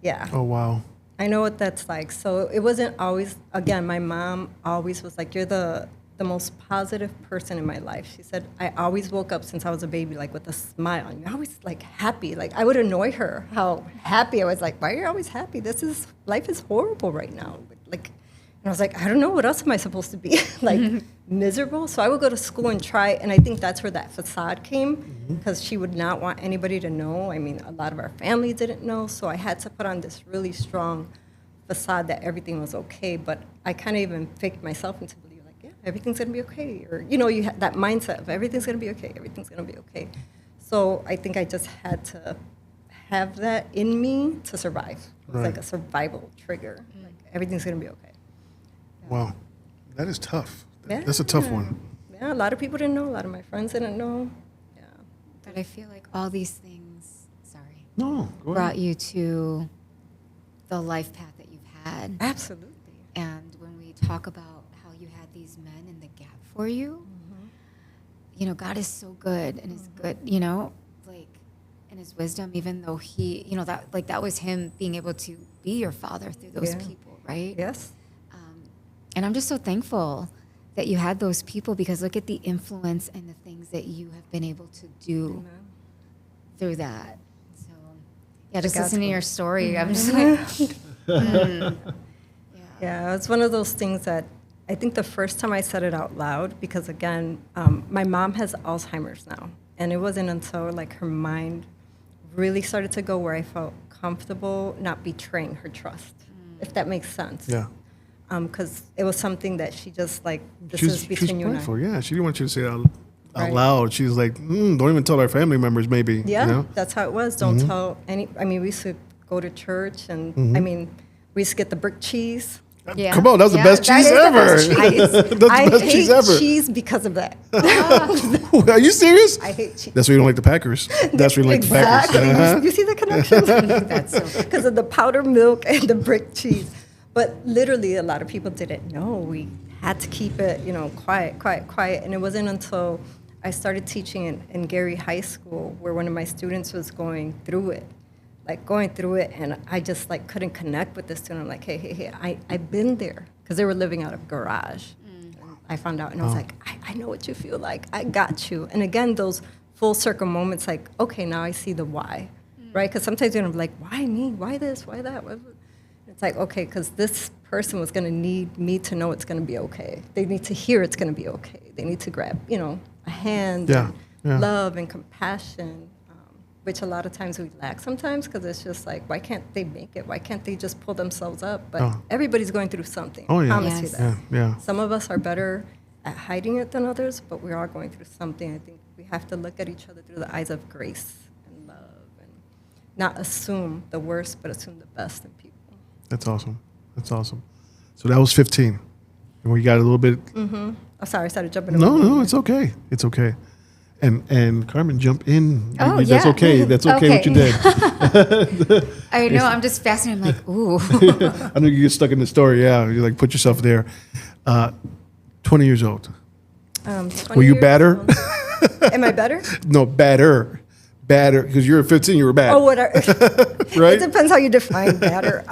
yeah. Oh, wow. I know what that's like. So it wasn't always, again, my mom always was like, you're the most positive person in my life. She said, I always woke up since I was a baby, like with a smile. And you're always like happy. Like I would annoy her how happy I was. Like, why are you always happy? Life is horrible right now. And I was like, I don't know, what else am I supposed to be? Miserable? So I would go to school and try, and I think that's where that facade came, because she would not want anybody to know. I mean, a lot of our family didn't know, so I had to put on this really strong facade that everything was okay, but I kind of even faked myself into believing, like, yeah, everything's going to be okay. Or, you had that mindset of everything's going to be okay, everything's going to be okay. So I think I just had to have that in me to survive. It was like a survival trigger. Like, everything's going to be okay. Wow, that is tough. Yeah. That's a tough one. Yeah, a lot of people didn't know. A lot of my friends didn't know. Yeah. But I feel like all these things, brought you to the life path that you've had. Absolutely. And when we talk about how you had these men in the gap for you, God is so good and is good, in his wisdom, even though he, that was him being able to be your father through those people, right? Yes. And I'm just so thankful that you had those people, because look at the influence and the things that you have been able to do through that. So, yeah, just listening to your story, I'm just like, Yeah, it's one of those things that I think the first time I said it out loud, because again, my mom has Alzheimer's now, and it wasn't until her mind really started to go where I felt comfortable not betraying her trust, if that makes sense. Yeah. Because it was something that she just this is between you and I. Yeah, she didn't want you to say it out loud. She's like, don't even tell our family members, maybe. Yeah, that's how it was. Don't tell any. I mean, we used to go to church, and I mean, we used to get the brick cheese. Yeah. Come on, that was the best cheese ever. That's the best cheese ever. Cheese because of that. Are you serious? I hate cheese. That's why you don't like the Packers. That's why you like the Packers. You see the connection? That's so because of the powdered milk and the brick cheese. But literally, a lot of people didn't know. We had to keep it, quiet. And it wasn't until I started teaching in Gary High School, where one of my students was going through it, and I just couldn't connect with the student. I'm like, hey, I've been there, because they were living out of a garage. And I found out, and I was like, I know what you feel like. I got you. And again, those full circle moments, okay, now I see the why, right? Because sometimes you're like, why me? Why this? Why that? It's like, okay, because this person was going to need me to know it's going to be okay. They need to hear it's going to be okay. They need to grab, a hand, and love and compassion, which a lot of times we lack sometimes, because it's just like, why can't they make it? Why can't they just pull themselves up? But everybody's going through something. Oh, yeah. I promise you that. Yeah. Some of us are better at hiding it than others, but we are going through something. I think we have to look at each other through the eyes of grace and love. And not assume the worst, but assume the best in people. That's awesome. That's awesome. So that was 15. And we got a little bit. Oh, sorry, I started jumping. No, it's okay. It's okay. And Carmen, jump in. Oh, That's yeah. okay. That's okay what you did. I know. I'm just fascinated. I'm like, ooh. I know you get stuck in the story. Yeah, you like put yourself there. 20 years old. 20 Were you years badder? old. Am I better? No, badder. Because you were 15, you were bad. Oh, whatever. Right? It depends how you define better.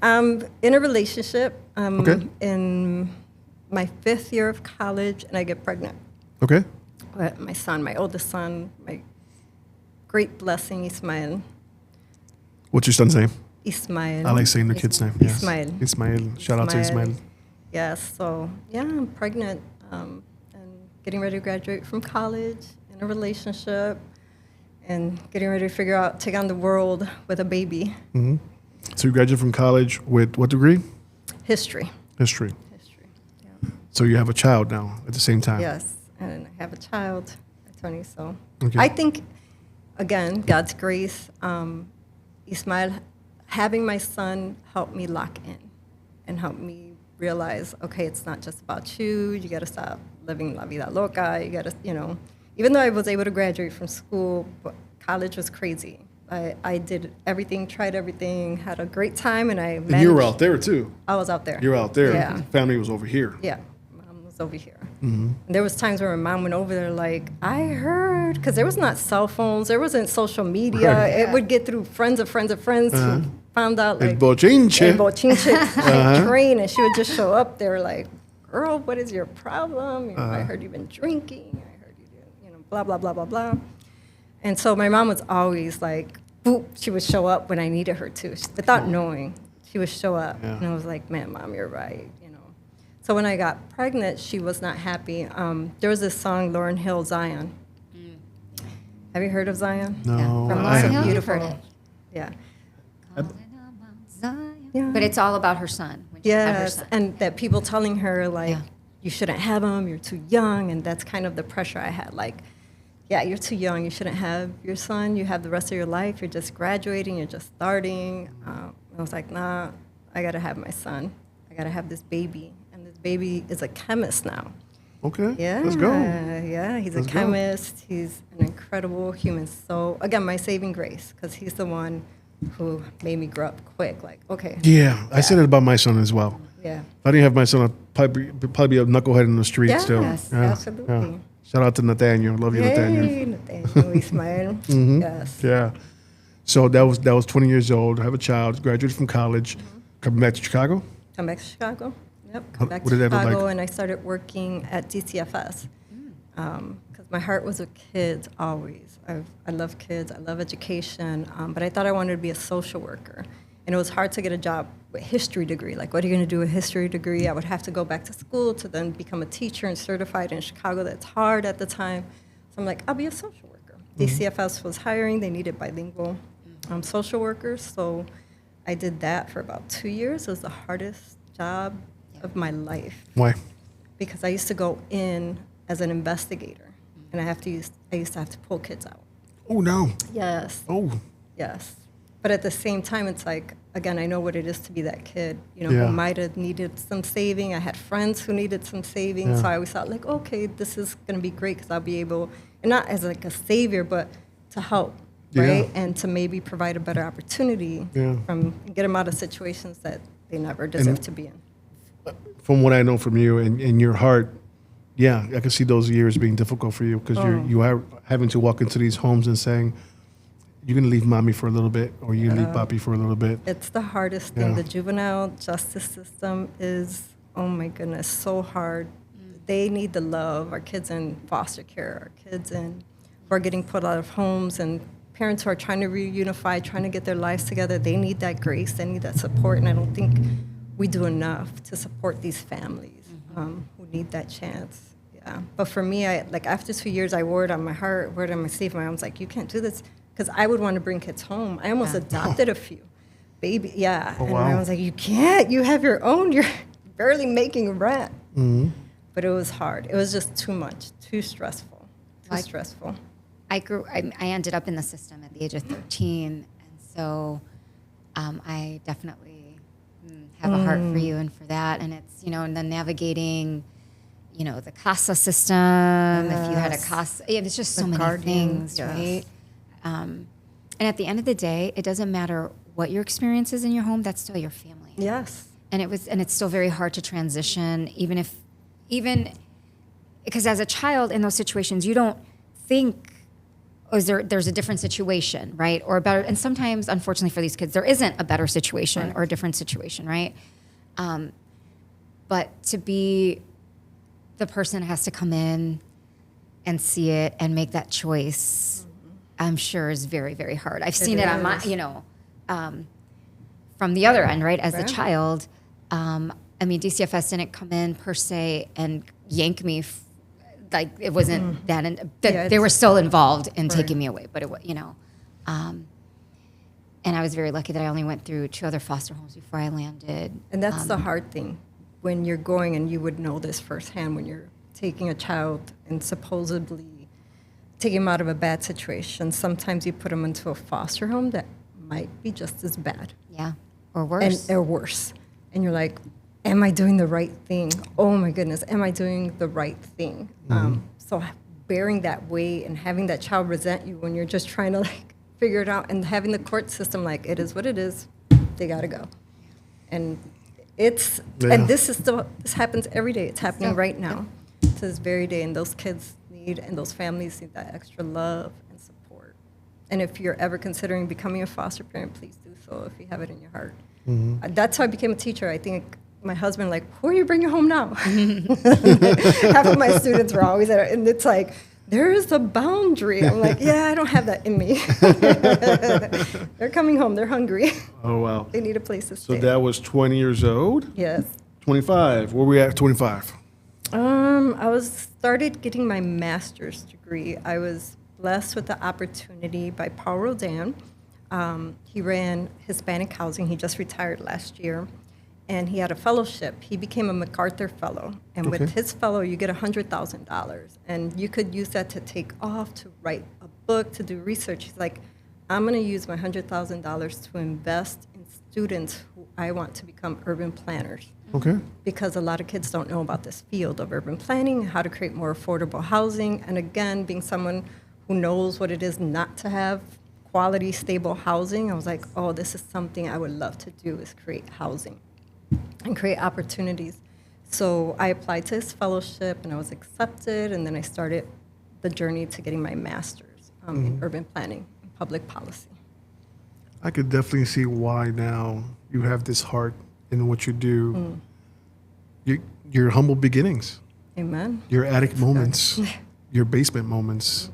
I'm in a relationship. In my 5th year of college, and I get pregnant. Okay. But my son, my oldest son, my great blessing, Ismael. What's your son's name? Ismael. I like saying the kid's name. Yes. Ismael. Ismael. Shout out to Ismael. Yes. So, yeah, I'm pregnant and getting ready to graduate from college, in a relationship, and getting ready to figure out, take on the world with a baby. Mm-hmm. So you graduated from college with what degree? History. History. Yeah. So you have a child now at the same time? Yes. And I have a child, Tony. So Okay. I think, again, God's grace, Ismael, having my son helped me lock in and help me realize, okay, it's not just about you. You got to stop living la vida loca. You got to, even though I was able to graduate from school, but college was crazy. I did everything, tried everything, had a great time, and I managed. And you were out there too. I was out there. You were out there. Yeah. Family was over here. Yeah. Mom was over here. Mm-hmm. And there was times where my mom went over there like, I heard, because there was not cell phones, there wasn't social media. Right. It would get through friends of friends of friends who found out like. El bochinche. Train, and she would just show up there like, girl, what is your problem? I heard you've been drinking. I heard you did, blah, blah, blah, blah, blah. And so my mom was always like, boop, she would show up when I needed her to, without knowing. She would show up, and I was like, man, Mom, you're right, So when I got pregnant, she was not happy. There was this song, Lauryn Hill, Zion. Have you heard of Zion? No. From I Lauryn Hill, beautiful. you've heard it. Yeah. Yeah. But it's all about her son. When she had her Yes, son. and that people telling her, like, you shouldn't have him, you're too young, and that's kind of the pressure I had. Like, yeah, you're too young, you shouldn't have your son, you have the rest of your life, you're just graduating, you're just starting. I was like, nah, I gotta have my son. I gotta have this baby. And this baby is a chemist now. Okay, Yeah, let's go. Yeah, he's Let's a go. chemist, he's an incredible human soul. Again, my saving grace, because he's the one who made me grow up quick. Like, okay. Yeah, I said it about my son as well. Yeah. If I didn't have my son, I'd probably be a knucklehead in the street still. Yes, absolutely. Shout out to Nathaniel. Love you, Nathaniel. Hey, Nathaniel, Ismael. Mhm. Yes. Yeah. So that was 20 years old. Have a child. Graduated from college. Coming back to Chicago. Come back to Chicago. Yep. Come back What to did that look Chicago, like? and I started working at DCFS because my heart was with kids always. I love kids. I love education. But I thought I wanted to be a social worker. And it was hard to get a job with a history degree. Like, what are you going to do with a history degree? I would have to go back to school to then become a teacher and certified in Chicago. That's hard at the time. So I'm like, I'll be a social worker. DCFS was hiring. They needed bilingual social workers. So I did that for about 2 years. It was the hardest job of my life. Why? Because I used to go in as an investigator, and I used to have to pull kids out. Oh, no. Yes. Oh. Yes. But at the same time, it's like, again, I know what it is to be that kid, Yeah. who might have needed some saving. I had friends who needed some saving. Yeah. So I always thought, like, okay, this is going to be great because I'll be able, and not as like a savior, but to help, right? Yeah. And to maybe provide a better opportunity Yeah. get them out of situations that they never deserve to be in. From what I know from you and your heart, yeah, I can see those years being difficult for you because you are having to walk into these homes and saying, you're going to leave mommy for a little bit or you're going to leave papi for a little bit. It's the hardest thing. Yeah. The juvenile justice system is, oh my goodness, so hard. They need the love. Our kids in foster care, our kids who are getting put out of homes, and parents who are trying to reunify, trying to get their lives together, they need that grace, they need that support, and I don't think we do enough to support these families who need that chance. Yeah. But for me, after 2 years, I wore it on my heart, wore it on my sleeve. My mom's like, you can't do this. Because I would want to bring kids home. I almost adopted a few. Baby, yeah. Oh, and wow. my mom was like, you can't. You have your own. You're barely making rent. Mm-hmm. But it was hard. It was just too much, too stressful, too stressful. I ended up in the system at the age of 13, and so I definitely have a heart for you and for that. And it's, and then navigating, the CASA system, if you had a CASA, it's just so many things, right? And at the end of the day, it doesn't matter what your experience is in your home, that's still your family. Yes. And it's still very hard to transition, even because as a child in those situations, you don't think, there's a different situation, right? Or a better, and sometimes, unfortunately for these kids, there isn't a better situation or a different situation, right? But to be the person that has to come in and see it and make that choice, I'm sure is very, very hard. I've seen it on my, from the other end, right? As a child, DCFS didn't come in per se and yank me. Like it wasn't that, and they were still involved in taking me away. But it was, and I was very lucky that I only went through 2 other foster homes before I landed. And that's the hard thing when you're going, and you would know this firsthand when you're taking a child and supposedly taking them out of a bad situation. Sometimes you put them into a foster home that might be just as bad. Yeah, or worse. Or worse. And you're like, am I doing the right thing? Oh my goodness, am I doing the right thing? So bearing that weight and having that child resent you when you're just trying to figure it out, and having the court system it is what it is, they gotta go. And and this happens every day. It's happening right now to this very day, and those kids and those families need that extra love and support. And if you're ever considering becoming a foster parent, please do so if you have it in your heart. That's how I became a teacher. I think my husband, who are you bringing home now? Half of my students were always there, and it's there is a boundary. I'm I don't have that in me. They're coming home. They're hungry. Oh, wow. They need a place to stay. So that was 20 years old? Yes. 25. Where were we at 25? I started getting my master's degree. I was blessed with the opportunity by Paul Rodin. He ran Hispanic housing. He just retired last year. And he had a fellowship. He became a MacArthur Fellow. And with his fellow, you get $100,000. And you could use that to take off, to write a book, to do research. He's like, I'm going to use my $100,000 to invest in students who I want to become urban planners. Okay. Because a lot of kids don't know about this field of urban planning, how to create more affordable housing. And again, being someone who knows what it is not to have quality, stable housing, I was like, oh, this is something I would love to do, is create housing and create opportunities. So I applied to his fellowship, and I was accepted, and then I started the journey to getting my master's in urban planning and public policy. I could definitely see why now you have this heart in what you do. Your humble beginnings. Amen. Your attic moments. Your basement moments.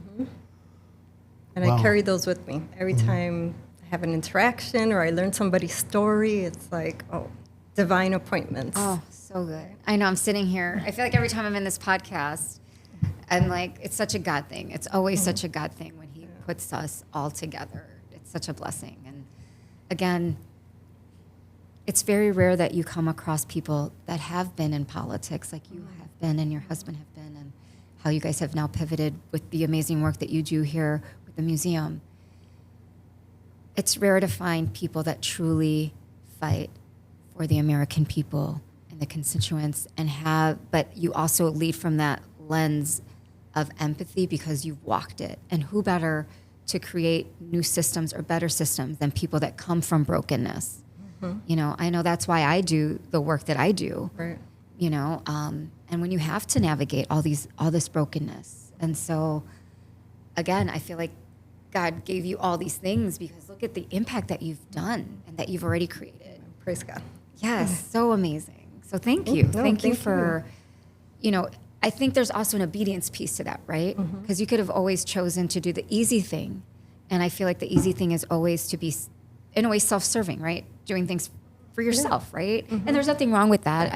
And I carry those with me. Every time I have an interaction or I learn somebody's story, it's divine appointments. Oh, so good. I know, I'm sitting here. I feel like every time I'm in this podcast, I'm it's such a God thing. It's always such a God thing when he puts us all together. It's such a blessing. And again, it's very rare that you come across people that have been in politics like you have been and your husband have been, and how you guys have now pivoted with the amazing work that you do here with the museum. It's rare to find people that truly fight for the American people and the constituents, but you also lead from that lens of empathy because you've walked it. And who better to create new systems or better systems than people that come from brokenness? I know that's why I do the work that I do. Right. And when you have to navigate all this brokenness. And so, again, I feel like God gave you all these things because look at the impact that you've done and that you've already created. Praise God. Yes, so amazing. So thank you. Thank you for, I think there's also an obedience piece to that, right? Because you could have always chosen to do the easy thing. And I feel like the easy thing is always to be, in a way, self-serving, right? Doing things for yourself, right? And there's nothing wrong with that.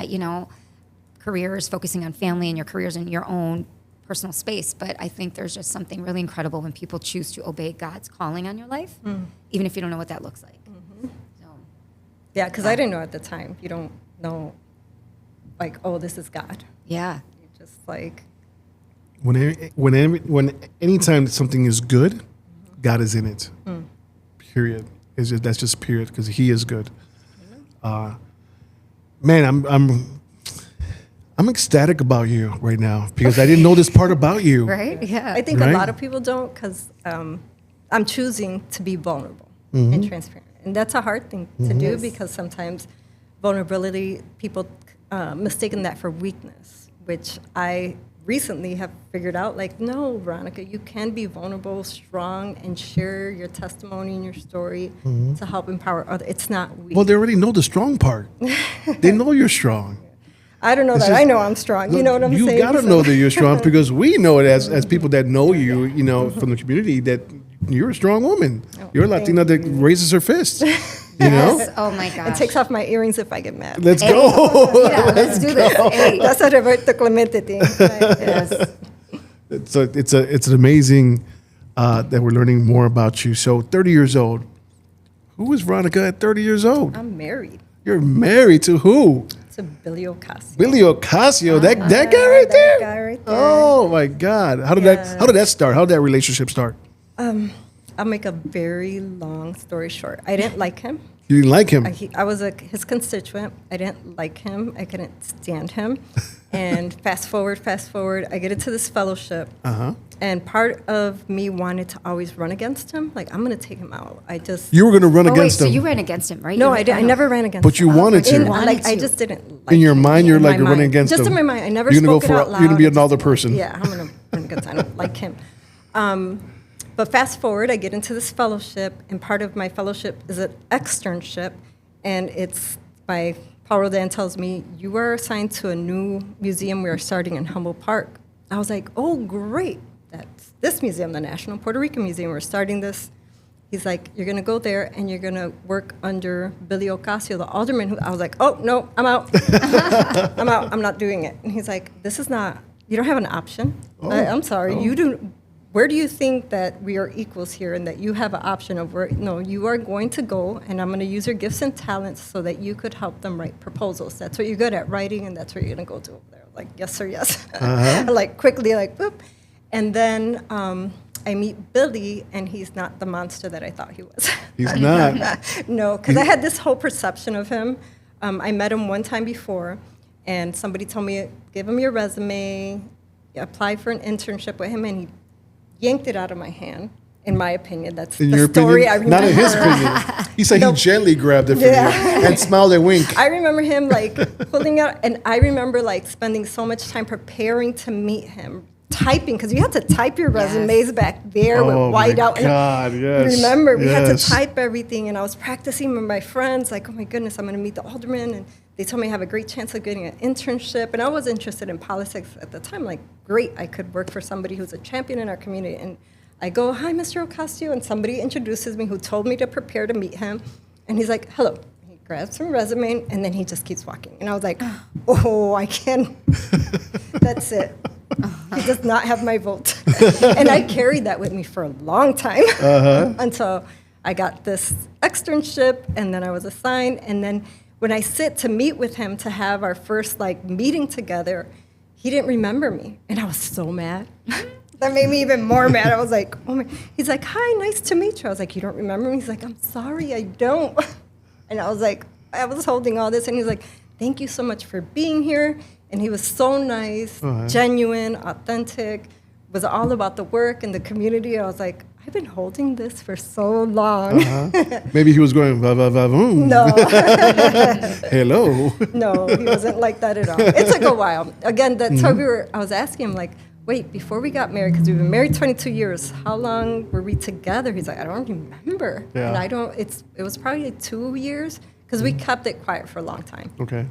Careers, focusing on family and your careers in your own personal space. But I think there's just something really incredible when people choose to obey God's calling on your life, even if you don't know what that looks like. Yeah, because I didn't know at the time. You don't know, oh, this is God. Yeah. You just Anytime something is good, God is in it. Period. That's just period, because He is good. Man, I'm ecstatic about you right now, because I didn't know this part about you. Right? Yeah. I think Right? a lot of people don't, because I'm choosing to be vulnerable and transparent. And that's a hard thing to do, because sometimes vulnerability, people mistaken that for weakness, which I recently have figured out, like, no, Veronica, you can be vulnerable, strong, and share your testimony and your story to help empower others. It's not weak. Well, they already know the strong part. They know you're strong. I don't know It's that. just- I know I'm strong. You know what I'm saying? You gotta So- know that you're strong, because we know it as people that know you, you know, from the community, that you're a strong woman. You're a Latina that raises her fist. You know? Yes. Oh my gosh. It takes off my earrings if I get mad. Let's Hey. go. Yeah, let's do this. Hey. That's a Roberto Clemente thing. Right? Yes. It's an amazing that we're learning more about you. So 30 years old. Who is Veronica at 30 years old? I'm married You're married to who? to Billy Ocasio. Billy Ocasio. That guy right there. That guy right there. Oh my God. How did that start? How did that relationship start? I'll make a very long story short. I didn't like him. You didn't like him. I was his constituent. I didn't like him. I couldn't stand him. And fast forward, I get into this fellowship. And part of me wanted to always run against him. Like, I'm going to take him out. You were going to run against So him. you ran against him, right? No, You I didn't. I never ran against But him. you wanted to. I just didn't like In your him. mind, you're In like my running mind. against him. Just in my mind. I never You're gonna spoke it out loud. You're going to be I just- another person. Yeah, I'm going to run against him. I don't like him. But fast forward, I get into this fellowship, and part of my fellowship is an externship, and it's my Paulo Dan tells me, you are assigned to a new museum we are starting in Humboldt Park. I was like, oh, great. That's this museum, the National Puerto Rican Museum. We're starting this. He's like, you're going to go there, and you're going to work under Billy Ocasio, the alderman. I was like, oh, no, I'm out. I'm out. I'm not doing it. And he's like, this is not, you don't have an option. I'm sorry. You do. Where do you think that we are equals here and that you have an option of where? No, you are going to go, and I'm going to use your gifts and talents so that you could help them write proposals. That's what you're good at, writing, and that's what you're going to go do over there. Like, yes, sir, yes. Like, quickly, like, boop. And then I meet Billy, and he's not the monster that I thought he was. He's not. No, because I had this whole perception of him. I met him one time before, and somebody told me, give him your resume, apply for an internship with him, and he yanked it out of my hand. In my opinion, that's In the your story opinion? I remember. Not in his opinion. He said he gently grabbed it from you and smiled and winked. I remember him like pulling out, and I remember like spending so much time preparing to meet him, typing, because you had to type your resumes back there with white out. God, yes. Remember, we had to type everything, and I was practicing with my friends, like, oh my goodness, I'm going to meet the alderman, and they told me I have a great chance of getting an internship, and I was interested in politics at the time, like, great, I could work for somebody who's a champion in our community, and I go, hi, Mr. Ocasio, and somebody introduces me who told me to prepare to meet him, and he's like, hello. He grabs some resume, and then he just keeps walking, and I was like, oh, I can't, that's it. He does not have my vote. And I carried that with me for a long time until I got this externship, and then I was assigned. And then when I sit to meet with him to have our first like meeting together, he didn't remember me. And I was so mad. That made me even more mad. I was like, oh my. He's like, hi, nice to meet you. I was like, you don't remember me? He's like, I'm sorry, I don't. And I was like, I was holding all this, and he's like, thank you so much for being here. And he was so nice, genuine, authentic, was all about the work and the community. I was like, I've been holding this for so long. Maybe he was going, va, va, va, boom. No. Hello. No, he wasn't like that at all. It took a while. Again, that's why I was asking him, like, wait, before we got married, because we've been married 22 years, how long were we together? He's like, I don't remember. Yeah. And it was probably 2 years, because we kept it quiet for a long time. Okay.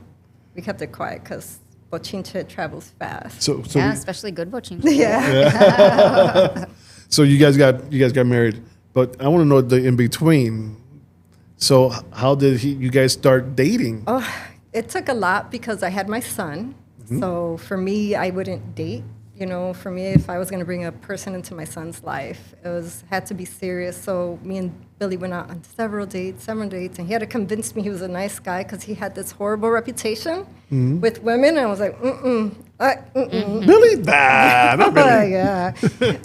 We kept it quiet because bochinche travels fast. So Yeah, especially good bochinche. Yeah. So you guys got married, but I want to know the in between. So how did you guys start dating? Oh, it took a lot because I had my son. So for me, I wouldn't date You know, for me, if I was going to bring a person into my son's life, had to be serious. So me and Billy went out on several dates, and he had to convince me he was a nice guy because he had this horrible reputation with women. And I was like, Billy? Nah, not Billy. Yeah.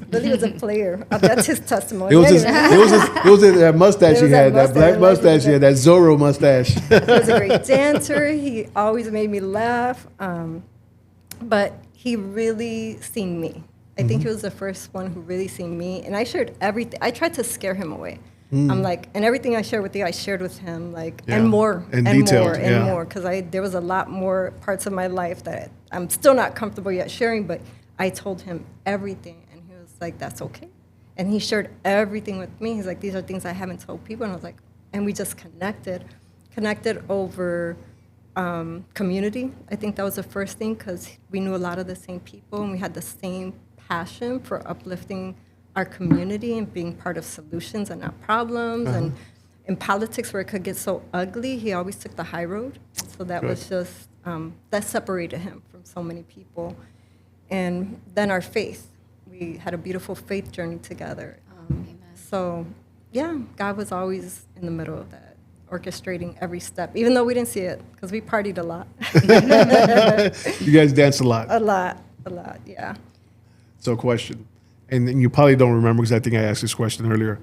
Billy was a player. That's his testimony. It was that mustache he had, that black mustache he had, that Zorro mustache. He was a great dancer. He always made me laugh. But he really seen me. I think he was the first one who really seen me. And I shared everything. I tried to scare him away. I'm like, and everything I shared with you, I shared with him, like, and more, and more, because there was a lot more parts of my life that I'm still not comfortable yet sharing, but I told him everything, and he was like, that's okay. And he shared everything with me. He's like, these are things I haven't told people, and I was like, and we just connected over community. I think that was the first thing, because we knew a lot of the same people, and we had the same passion for uplifting our community and being part of solutions and not problems. And in politics, where it could get so ugly, he always took the high road. So that was just, that separated him from so many people. And then our faith. We had a beautiful faith journey together. So, yeah, God was always in the middle of that, orchestrating every step, even though we didn't see it, because we partied a lot. You guys danced a lot. A lot, yeah. So, question. And you probably don't remember, because I think I asked this question earlier.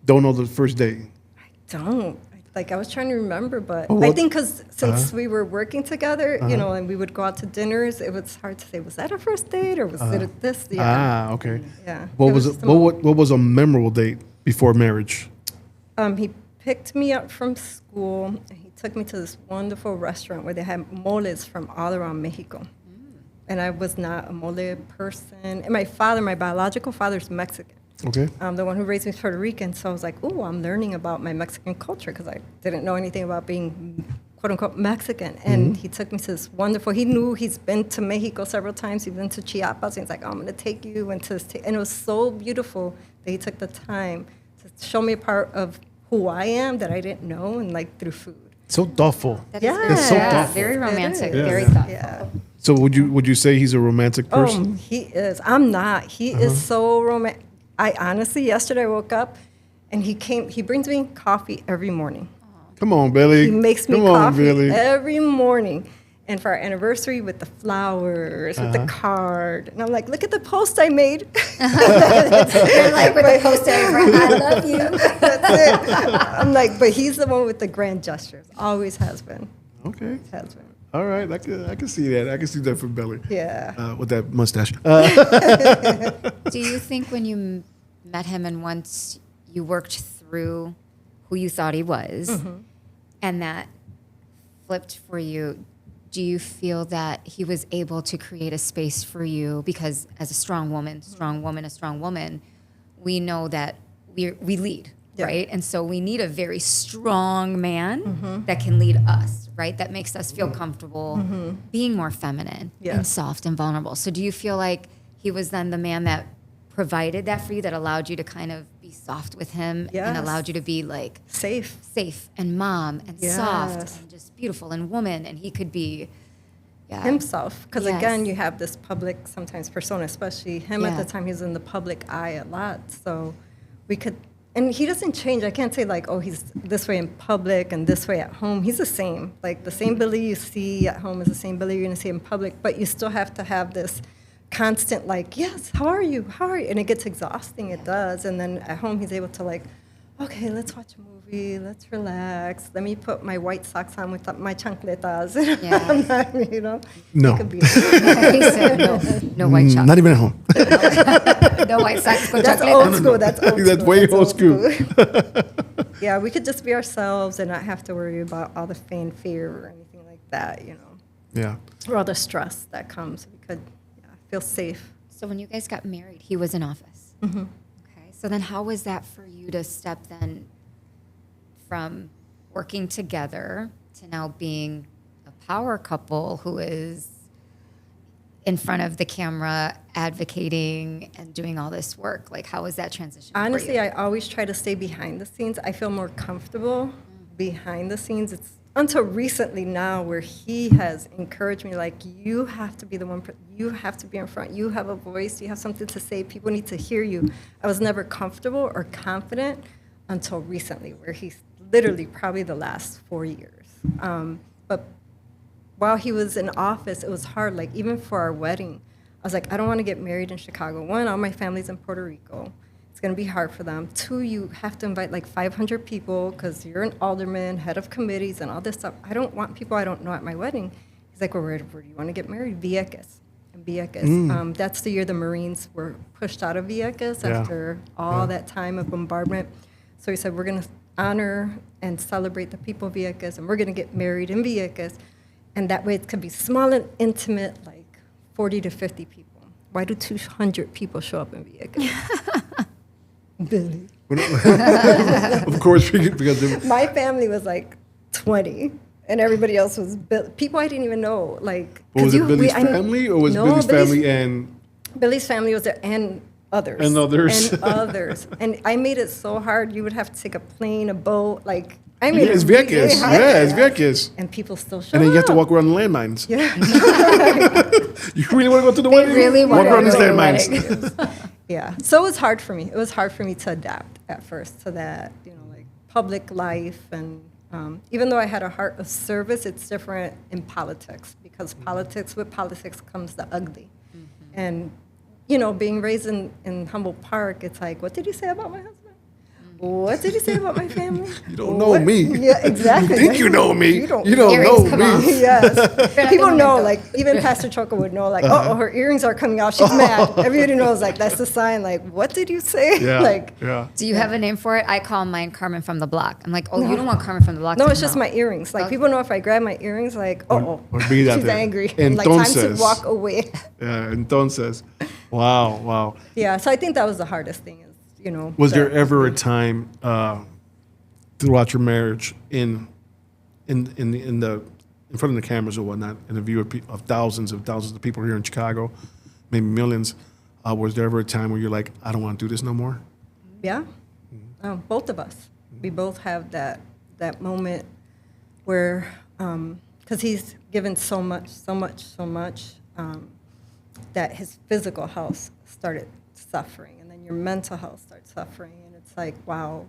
Don't know the first date. I don't. I was trying to remember, but I think because since we were working together, you know, and we would go out to dinners, it was hard to say, was that a first date or was it this? Yeah. Okay. Yeah. What was a memorable date before marriage? He picked me up from school, and he took me to this wonderful restaurant where they had moles from all around Mexico. And I was not a mole person. And my biological father is Mexican. Okay. The one who raised me is Puerto Rican. So I was like, oh, I'm learning about my Mexican culture, because I didn't know anything about being, quote unquote, Mexican. And he took me to this wonderful, he knew he's been to Mexico several times. He's been to Chiapas. And he's like, oh, I'm going to take you. And it was so beautiful that he took the time to show me a part of who I am that I didn't know, and like through food. So thoughtful. That's so thoughtful. Very romantic, very thoughtful. Yeah. So would you say he's a romantic person? He is. I'm not. He is so romantic. I honestly, yesterday I woke up, and he brings me coffee every morning. Come on, Billy. He makes me coffee every morning. And for our anniversary, with the flowers, with the card. And I'm like, look at the post I made. You're like, with the post I love you. That's it. I'm like, but he's the one with the grand gestures. Always has been. Okay. Has been. All right, I can see that. I can see that from Billy. Yeah. With that mustache. Do you think when you met him and once you worked through who you thought he was, and that flipped for you, do you feel that he was able to create a space for you? Because as a strong woman, we know that we lead, right? And so we need a very strong man that can lead us, right? That makes us feel comfortable being more feminine and soft and vulnerable. So do you feel like he was then the man that provided that for you, that allowed you to kind of be soft with him and allowed you to be like safe and mom and soft and just beautiful and woman, and he could be himself, because again, you have this public sometimes persona, especially him at the time. He was in the public eye a lot, so we could, and he doesn't change. I can't say like, oh, he's this way in public and this way at home. He's the same. Like the same Billy you see at home is the same Billy you're gonna see in public, but you still have to have this constant like, yes, how are you, and it gets exhausting. It does. And then at home he's able to like, okay, let's watch a movie, let's relax, let me put my white socks on with my chancletas. You know, no. It could be no white socks, not even at home. No white socks. That's old school. That's way old school. Yeah, we could just be ourselves and not have to worry about all the fanfare or anything like that, you know. Yeah. Or all the stress that comes. We could feel safe. So when you guys got married, he was in office. Okay. So then how was that for you to step then from working together to now being a power couple who is in front of the camera advocating and doing all this work? Like, how was that transition Honestly, for you? I always try to stay behind the scenes. I feel more comfortable behind the scenes. until recently now, where he has encouraged me, like, you have to be the one, you have to be in front, you have a voice, you have something to say, people need to hear you. I was never comfortable or confident until recently, where he's literally probably the last 4 years. But while he was in office, it was hard. Like, even for our wedding, I was like, I don't want to get married in Chicago. One, all my family's in Puerto Rico. It's going to be hard for them. Two, you have to invite like 500 people because you're an alderman, head of committees, and all this stuff. I don't want people I don't know at my wedding. He's like, well, where do you want to get married? Vieques. In Vieques. That's the year the Marines were pushed out of Vieques after all that time of bombardment. So he said, we're going to honor and celebrate the people of Vieques, and we're going to get married in Vieques. And that way it could be small and intimate, like 40 to 50 people. Why do 200 people show up in Vieques? Billy. Of course, because my family was like 20, and everybody else was people I didn't even know. Like, was it Billy's family, or was Billy's family and Billy's family was there, and others, and others, and I made it so hard. You would have to take a plane, a boat, like. I made it's Vieques. It's Vieques. And people still show up. And then you have to walk around the landmines. Yeah. You really want to go to the wedding? Really walk around these landmines. Yeah. So it was hard for me. It was hard for me to adapt at first to that, like public life. And even though I had a heart of service, it's different in politics, because with politics comes the ugly. And, being raised in Humboldt Park, it's like, what did you say about my husband? What did he say about my family? You don't know me. Yeah, exactly. You think you know me. You don't know me. Yes. People know, like, even Pastor Choco would know, like, her earrings are coming out. She's mad. Everybody knows, like, that's the sign. Like, what did you say? Yeah. Do you have a name for it? I call mine Carmen from the Block. I'm like, you don't want Carmen from the Block. No, it's just my earrings. Like, people know if I grab my earrings, like, she's angry. Entonces, like, time to walk away. Yeah, entonces. Wow. Yeah, so I think that was the hardest thing. Was there ever a time throughout your marriage in front of the cameras or whatnot, in the view of thousands of people here in Chicago, maybe millions, was there ever a time where you're like, I don't want to do this no more? Yeah, both of us. We both have that moment where, because he's given so much, that his physical health started suffering. Your mental health starts suffering, and it's like, wow,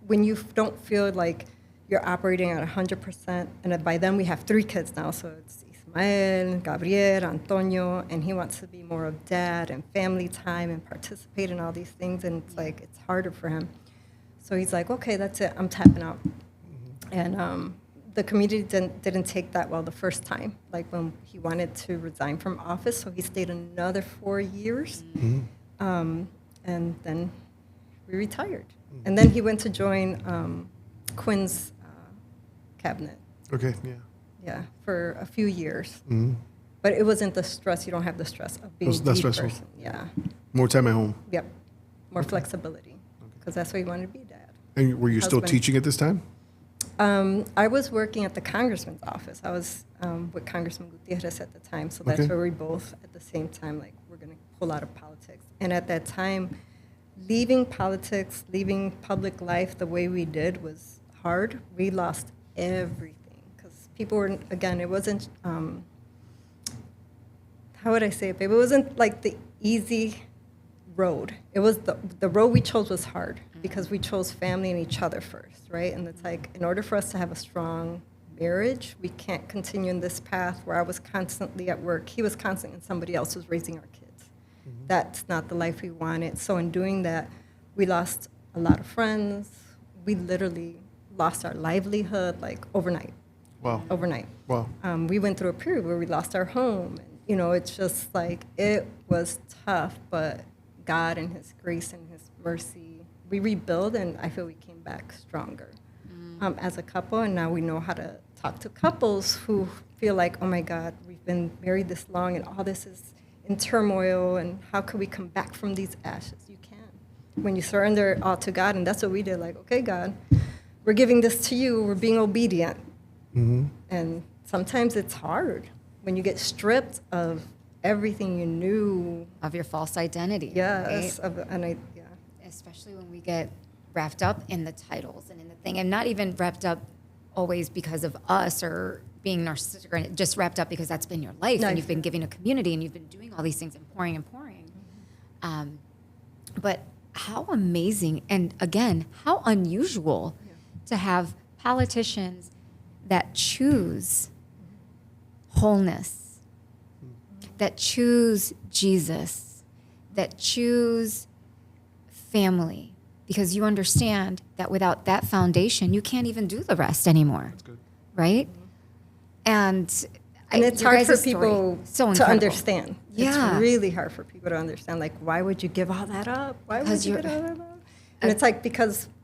when you don't feel like you're operating at 100%, and by then we have 3 kids now, so it's Ismael, Gabriel, Antonio, and he wants to be more of dad and family time and participate in all these things, and it's like, it's harder for him. So he's like, okay, that's it, I'm tapping out. And the community didn't take that well the first time, like when he wanted to resign from office, so he stayed another 4 years. And then we retired. And then he went to join Quinn's cabinet. Okay, yeah. Yeah, for a few years. But it wasn't the stress. You don't have the stress of being a person. Yeah. More time at home. Yep. More flexibility. Because that's what he wanted to be, dad. And were you still teaching at this time? I was working at the congressman's office. I was with Congressman Gutierrez at the time. So that's where we both, at the same time, like, we're going to pull out of politics. And at that time, leaving politics, leaving public life the way we did was hard. We lost everything because people were, again, it wasn't, how would I say it, babe? It wasn't like the easy road. It was the road we chose was hard because we chose family and each other first, right? And it's like, in order for us to have a strong marriage, we can't continue in this path where I was constantly at work. He was constantly, and somebody else was raising our kids. That's not the life we wanted. So in doing that, we lost a lot of friends. We literally lost our livelihood, like, overnight. Wow. Overnight. Wow. We went through a period where we lost our home. And, it's just like, it was tough, but God and his grace and his mercy, we rebuilt, and I feel we came back stronger as a couple. And now we know how to talk to couples who feel like, oh my God, we've been married this long and all this is in turmoil, and how can we come back from these ashes? You can. When you surrender it all to God, and that's what we did, like, okay, God, we're giving this to you, we're being obedient. And sometimes it's hard when you get stripped of everything you knew. Of your false identity. Yes. Right? Especially when we get wrapped up in the titles and in the thing, and not even wrapped up always because of us or being narcissistic or just wrapped up because that's been your life and you've been giving a community and you've been doing all these things and pouring and pouring. But how amazing and again, how unusual to have politicians that choose wholeness, that choose Jesus, that choose family, because you understand that without that foundation, you can't even do the rest anymore. That's good. Right? And it's hard for people to understand. Yeah. It's really hard for people to understand. Like, why would you give all that up? Why would you give all that up? And it's like,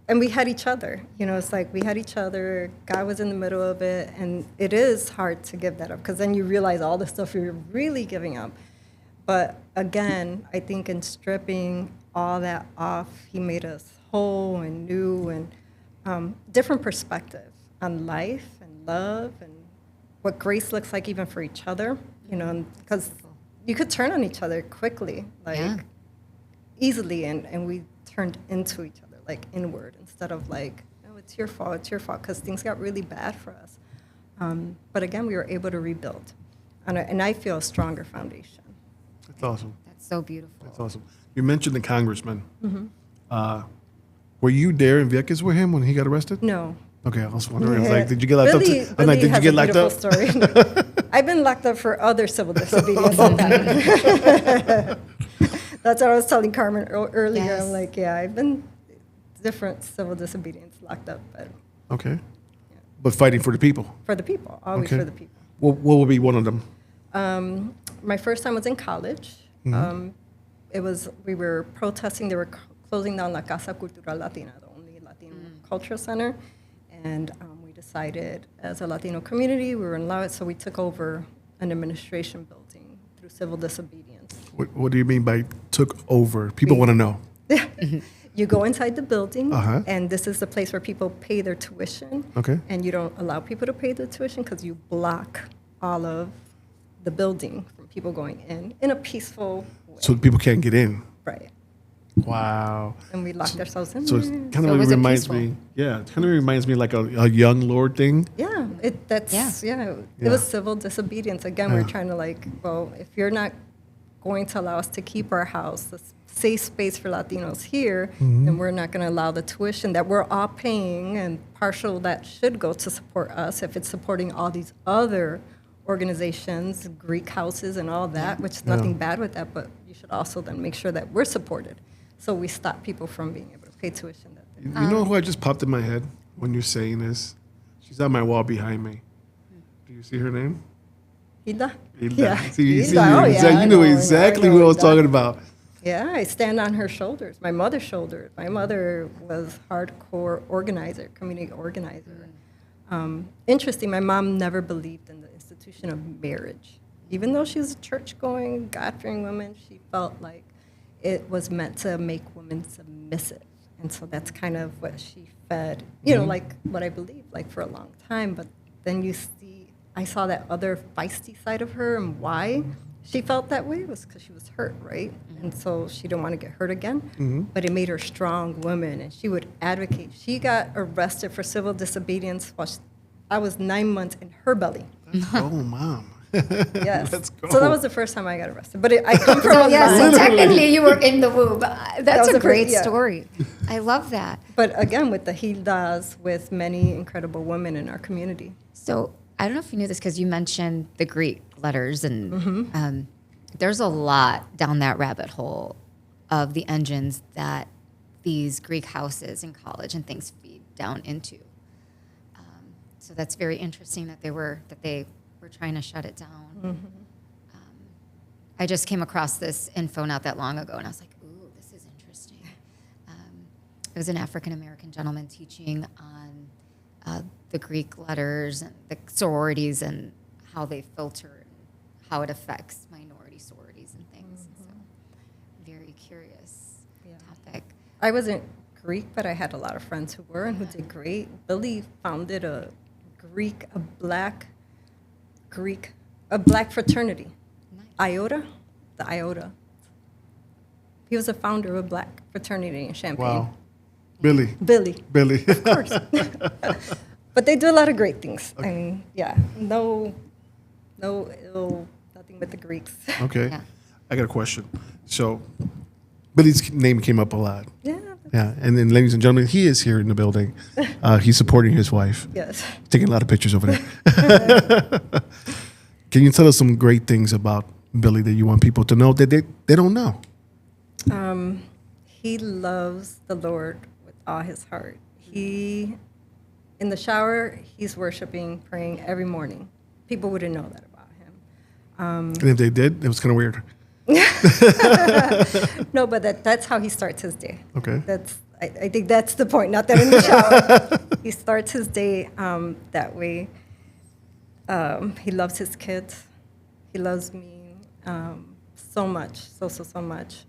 and we had each other. You know, it's like we had each other. God was in the middle of it. And it is hard to give that up because then you realize all the stuff you're really giving up. But again, I think in stripping all that off, he made us whole and new and different perspective on life and love and what grace looks like even for each other, you know, because you could turn on each other quickly, like easily, and we turned into each other, like inward, instead of like, no, it's your fault, because things got really bad for us. But again, we were able to rebuild, and I feel a stronger foundation. That's awesome. That's so beautiful. That's awesome. You mentioned the congressman. Were you there in Vieques with him when he got arrested? No. Okay, I was wondering. I was like, did you get locked up? I'm like, did you get locked up? Story. I've been locked up for other civil disobedience. That's what I was telling Carmen earlier. Yes. I'm like, I've been different civil disobedience locked up. But okay. Yeah. But fighting for the people. For the people, always for the people. What would be one of them? My first time was in college. We were protesting. They were closing down La Casa Cultural Latina, the only Latino cultural center. And we decided as a Latino community, we were in law, so we took over an administration building through civil disobedience. What do you mean by took over? People want to know. You go inside the building, and this is the place where people pay their tuition. Okay. And you don't allow people to pay the tuition because you block all of the building from people going in a peaceful way. So people can't get in. Right. Wow. And we locked ourselves in. So it kind of reminds me. Yeah, it kind of reminds me like a young Lord thing. Yeah, it was civil disobedience. Again, we're trying to if you're not going to allow us to keep our house, the safe space for Latinos here, then we're not going to allow the tuition that we're all paying and partial that should go to support us if it's supporting all these other organizations, Greek houses and all that, which is nothing bad with that, but you should also then make sure that we're supported. So we stop people from being able to pay tuition. You know who I just popped in my head when you're saying this? She's on my wall behind me. Do you see her name? Hilda? Yeah. You know exactly who I was talking about. Yeah, I stand on her shoulders, my mother's shoulders. My mother was hardcore organizer, community organizer. Interesting, my mom never believed in the institution of marriage. Even though she was a church-going, God-fearing woman, she felt like it was meant to make women submissive. And so that's kind of what she fed, like what I believed, like for a long time. But then I saw that other feisty side of her, and why she felt that way was because she was hurt, right? And so she didn't want to get hurt again. But it made her a strong woman, and she would advocate. She got arrested for civil disobedience while I was 9 months in her belly. Oh, Mom. Yes. Let's go. So that was the first time I got arrested. But I come from so technically you were in the womb. That's a great story. I love that. But again, with the Hildas, with many incredible women in our community. So I don't know if you knew this because you mentioned the Greek letters, and there's a lot down that rabbit hole of the engines that these Greek houses and college and things feed down into. So that's very interesting that they were trying to shut it down. I just came across this info not that long ago, and I was like, ooh, this is interesting. It was an African-American gentleman teaching on the Greek letters and the sororities and how they filter and how it affects minority sororities and things. So, very curious topic. I wasn't Greek, but I had a lot of friends who were and who did great. Billy founded a black fraternity. Nice. Iota. He was a founder of a black fraternity in Champaign. Wow. Billy. Of course. But they do a lot of great things. Okay. I mean, yeah, no ill, nothing but the Greeks. Okay. Yeah. I got a question. So Billy's name came up a lot. Yeah. Yeah, and then, ladies and gentlemen, he is here in the building. He's supporting his wife. Yes. Taking a lot of pictures over there. Can you tell us some great things about Billy that you want people to know that they don't know? He loves the Lord with all his heart. In the shower, he's worshiping, praying every morning. People wouldn't know that about him. And if they did, it was kind of weird. No, but that's how he starts his day. Okay. I think that's the point, not that in the shower. He starts his day that way. He loves his kids. He loves me so much, so much.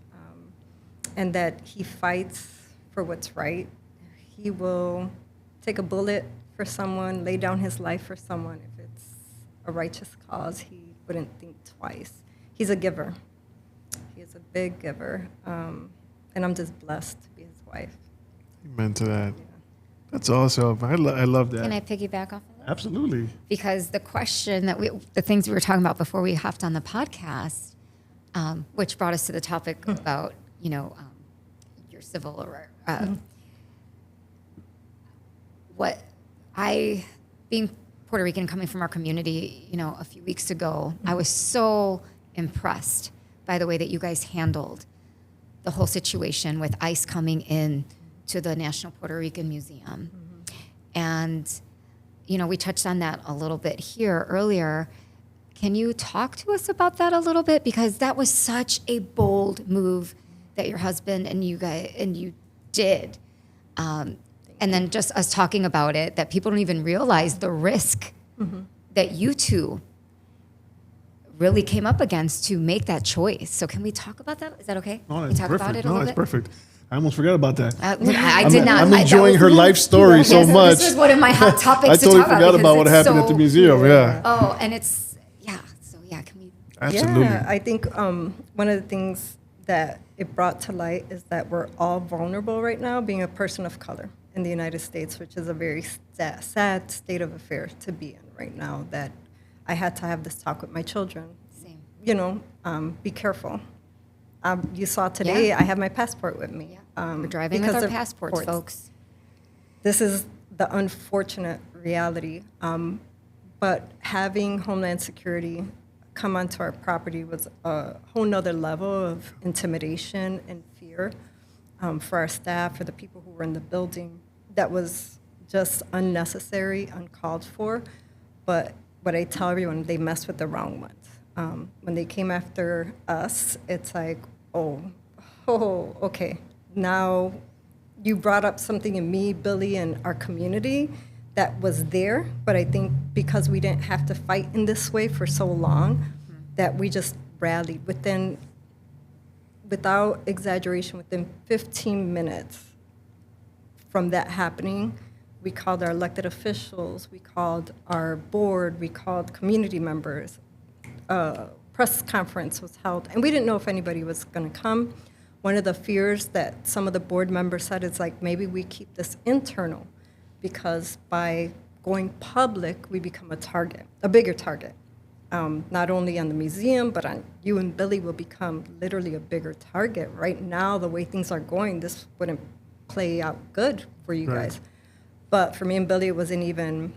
And that he fights for what's right. He will take a bullet for someone, lay down his life for someone. If it's a righteous cause, he wouldn't think twice. He's a giver. He is a big giver. And I'm just blessed to be his wife. Amen to that. Yeah. That's awesome. I love that. Can I piggyback off of that? Absolutely. Because the question the things we were talking about before we hopped on the podcast, which brought us to the topic about, your civil or being Puerto Rican, coming from our community, a few weeks ago, I was so impressed by the way that you guys handled the whole situation with ICE coming in to the National Puerto Rican Museum. And, we touched on that a little bit here earlier. Can you talk to us about that a little bit? Because that was such a bold move that your husband and you did. And then just us talking about it, that people don't even realize the risk that you two really came up against to make that choice. So can we talk about that? Is that okay? No, that's perfect. Perfect. I almost forgot about that. I did not. I'm enjoying her life story so much. This is one of my hot topics I to talk totally about. forgot about what happened at the museum. Yeah. Oh, and it's, so can we? Absolutely. Yeah, I think one of the things that it brought to light is that we're all vulnerable right now, being a person of color in the United States, which is a very sad state of affairs to be in right now, that I had to have this talk with my children. Same. Be careful. You saw today, I have my passport with me. We're driving with our passports, folks. This is the unfortunate reality. But having Homeland Security come onto our property was a whole nother level of intimidation and fear for our staff, for the people who were in the building. That was just unnecessary, uncalled for. But what I tell everyone, they messed with the wrong ones. When they came after us, it's like, oh, okay. Now you brought up something in me, Billy, and our community that was there, but I think because we didn't have to fight in this way for so long, that we just rallied without exaggeration, within 15 minutes from that happening. We called our elected officials, we called our board, we called community members. Press conference was held, and we didn't know if anybody was going to come. One of the fears that some of the board members said is like, maybe we keep this internal, because by going public, we become a bigger target. Not only on the museum, but on you and Billy will become literally a bigger target. Right now, the way things are going, this wouldn't play out good for you guys. But for me and Billy, it wasn't even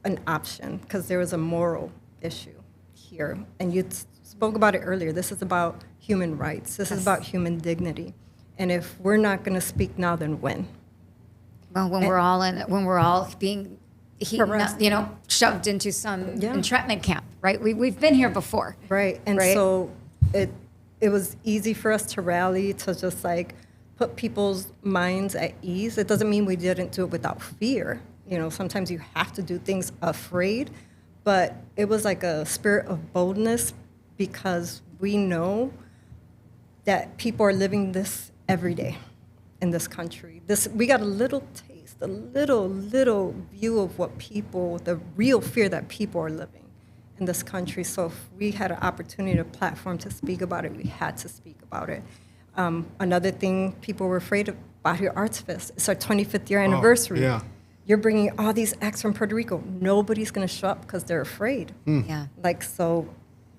an option, because there was a moral issue here. And you spoke about it earlier. This is about human rights. This is about human dignity. And if we're not going to speak now, then when? Well, when we're all being, shoved into some entrapment camp, right? We've been here before, right? And so it was easy for us to rally, to just like put people's minds at ease. It doesn't mean we didn't do it without fear. Sometimes you have to do things afraid, but it was like a spirit of boldness, because we know that people are living this every day in this country. We got a little taste, a little view of the real fear that people are living in this country. So if we had an opportunity, a platform to speak about it, we had to speak about it. Another thing people were afraid about here, Arts Fest. It's our 25th year anniversary. you're bringing all these acts from Puerto Rico. Nobody's going to show up because they're afraid. Yeah. Like, so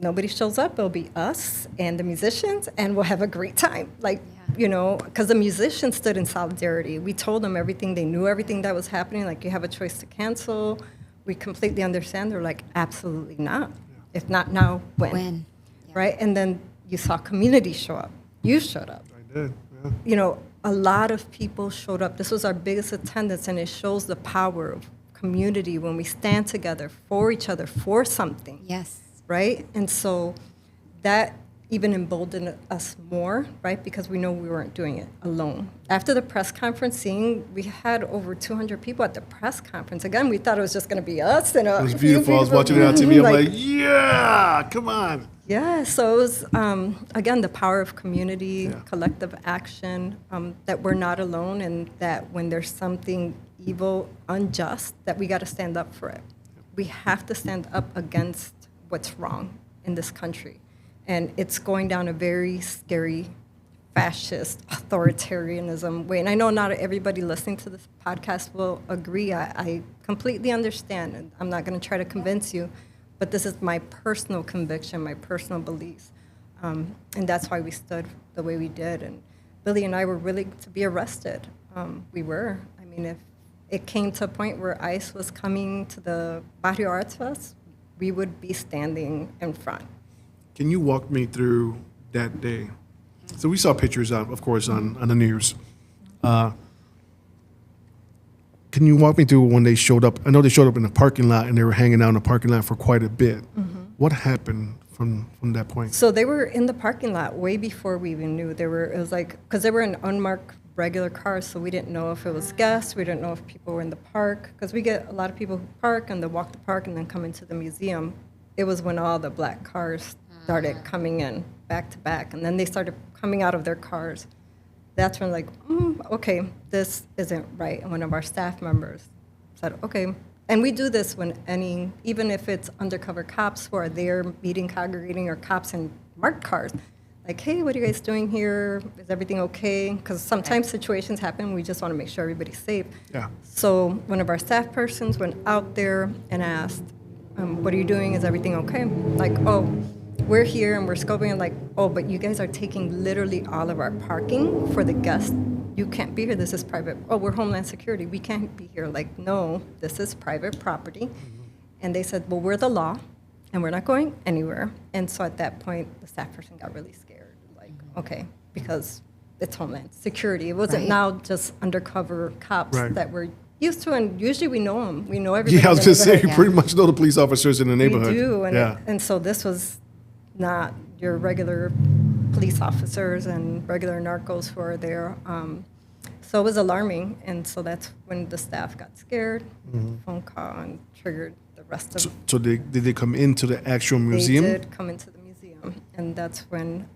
nobody shows up. It'll be us and the musicians, and we'll have a great time. Like, you know, because the musicians stood in solidarity. We told them everything. They knew everything that was happening. Like, you have a choice to cancel. We completely understand. They're like, absolutely not. If not now, when? When? Yeah. Right? And then you saw community show up. You showed up. I did, yeah. You know, a lot of people showed up. This was our biggest attendance, and it shows the power of community when we stand together for each other, for something. Yes. Right? And so that even emboldened us more, right? Because we know we weren't doing it alone. After the press conference, we had over 200 people at the press conference. Again, we thought it was just going to be us. And it was beautiful. I was watching it on TV. I'm like, yeah, come on. Yeah, so it was, again, the power of community, collective action, that we're not alone, and that when there's something evil, unjust, that we got to stand up for it. We have to stand up against what's wrong in this country. And it's going down a very scary, fascist, authoritarianism way. And I know not everybody listening to this podcast will agree. I completely understand, and I'm not going to try to convince you. But this is my personal conviction, my personal beliefs. And that's why we stood the way we did. And Billy and I were willing to be arrested. We were. I mean, if it came to a point where ICE was coming to the Barrio Arts Fest, we would be standing in front. Can you walk me through that day? So we saw pictures, of course, on the news. Can you walk me through when they showed up? I know they showed up in the parking lot, and they were hanging out in the parking lot for quite a bit. Mm-hmm. What happened from that point? So they were in the parking lot way before we even knew. It was like, because they were in unmarked regular cars, so we didn't know if it was guests. We didn't know if people were in the park, because we get a lot of people who park and they walk the park and then come into the museum. It was when all the black cars started coming in back to back, and then they started coming out of their cars. That's when, like, okay, this isn't right. And one of our staff members said, okay. And we do this when even if it's undercover cops who are there meeting, congregating, or cops in marked cars, like, hey, what are you guys doing here? Is everything okay? Because sometimes situations happen. We just want to make sure everybody's safe. Yeah. So one of our staff persons went out there and asked, what are you doing? Is everything okay? Like, oh, we're here and we're scoping, and like, oh, but you guys are taking literally all of our parking for the guests. You can't be here. This is private. Oh, we're Homeland Security. We can't be here. Like, no, this is private property. Mm-hmm. And they said, well, we're the law, and we're not going anywhere. And so at that point, the staff person got really scared. Like, okay, because it's Homeland Security. It wasn't now just undercover cops that we're used to, and usually we know them. We know everybody. Yeah, I was just saying, you pretty much know the police officers in the neighborhood. We do, and so this was not your regular police officers and regular narcos who are there. So it was alarming, and so that's when the staff got scared, phone call, and triggered the rest of. So did they come into the actual museum? They did come into the museum, and that's when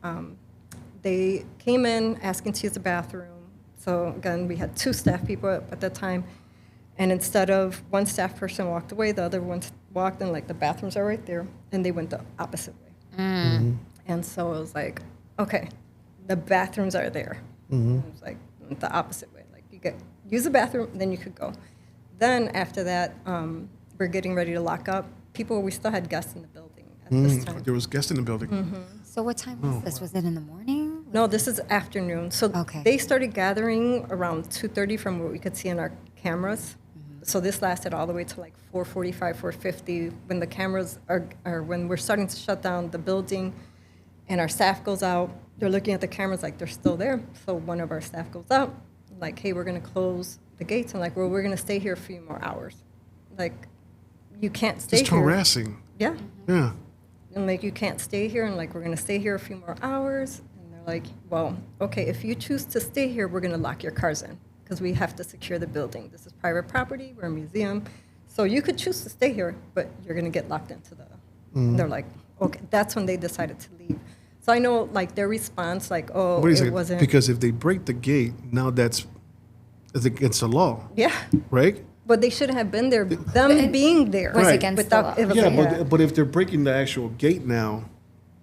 they came in asking to use the bathroom. So again, we had 2 staff people at that time, and instead of one staff person walked away, the other one walked in, like, the bathrooms are right there, and they went the opposite way. Mm-hmm. And so it was like, okay, the bathrooms are there. Mm-hmm. It was like the opposite way. Like, you could use the bathroom, then you could go. Then after that, we're getting ready to lock up. We still had guests in the building at this time. There was guests in the building. Mm-hmm. So what time was this? Was it in the morning? No, this is afternoon. So they started gathering around 2:30 from what we could see in our cameras. So this lasted all the way to like 4:45, 4:50, when the cameras when we're starting to shut down the building, and our staff goes out. They're looking at the cameras like they're still there. So one of our staff goes out, like, hey, we're going to close the gates. And like, well, we're going to stay here a few more hours. Like, you can't stay here. Just harassing. Yeah. Yeah. And like, you can't stay here. And like, we're going to stay here a few more hours. And they're like, well, okay, if you choose to stay here, we're going to lock your cars in, because we have to secure the building. This is private property. We're a museum. So you could choose to stay here, but you're going to get locked into the... They're like, okay. That's when they decided to leave. So I know, like, their response, like, oh, it wasn't... Because if they break the gate, now that's against the law. Yeah. Right? But they shouldn't have been there. Them being there was against the law. But if they're breaking the actual gate now,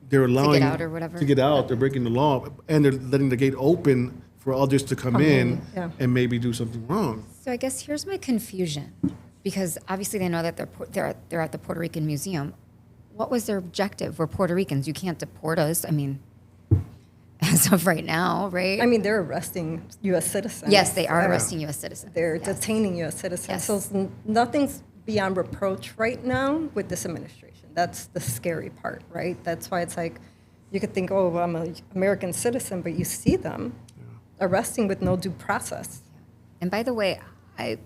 they're allowing... To get out or whatever. To get out, they're breaking the law, and they're letting the gate open for others to come in and maybe do something wrong. So I guess here's my confusion, because obviously they know that they're at the Puerto Rican Museum. What was their objective? We're Puerto Ricans. You can't deport us. I mean, as of right now, right? I mean, they're arresting U.S. citizens. Yes, they are arresting U.S. citizens. They're detaining U.S. citizens. Yes. So nothing's beyond reproach right now with this administration. That's the scary part, right? That's why it's like, you could think, oh, well, I'm an American citizen, but you see them arresting with no due process. And by the way, I'm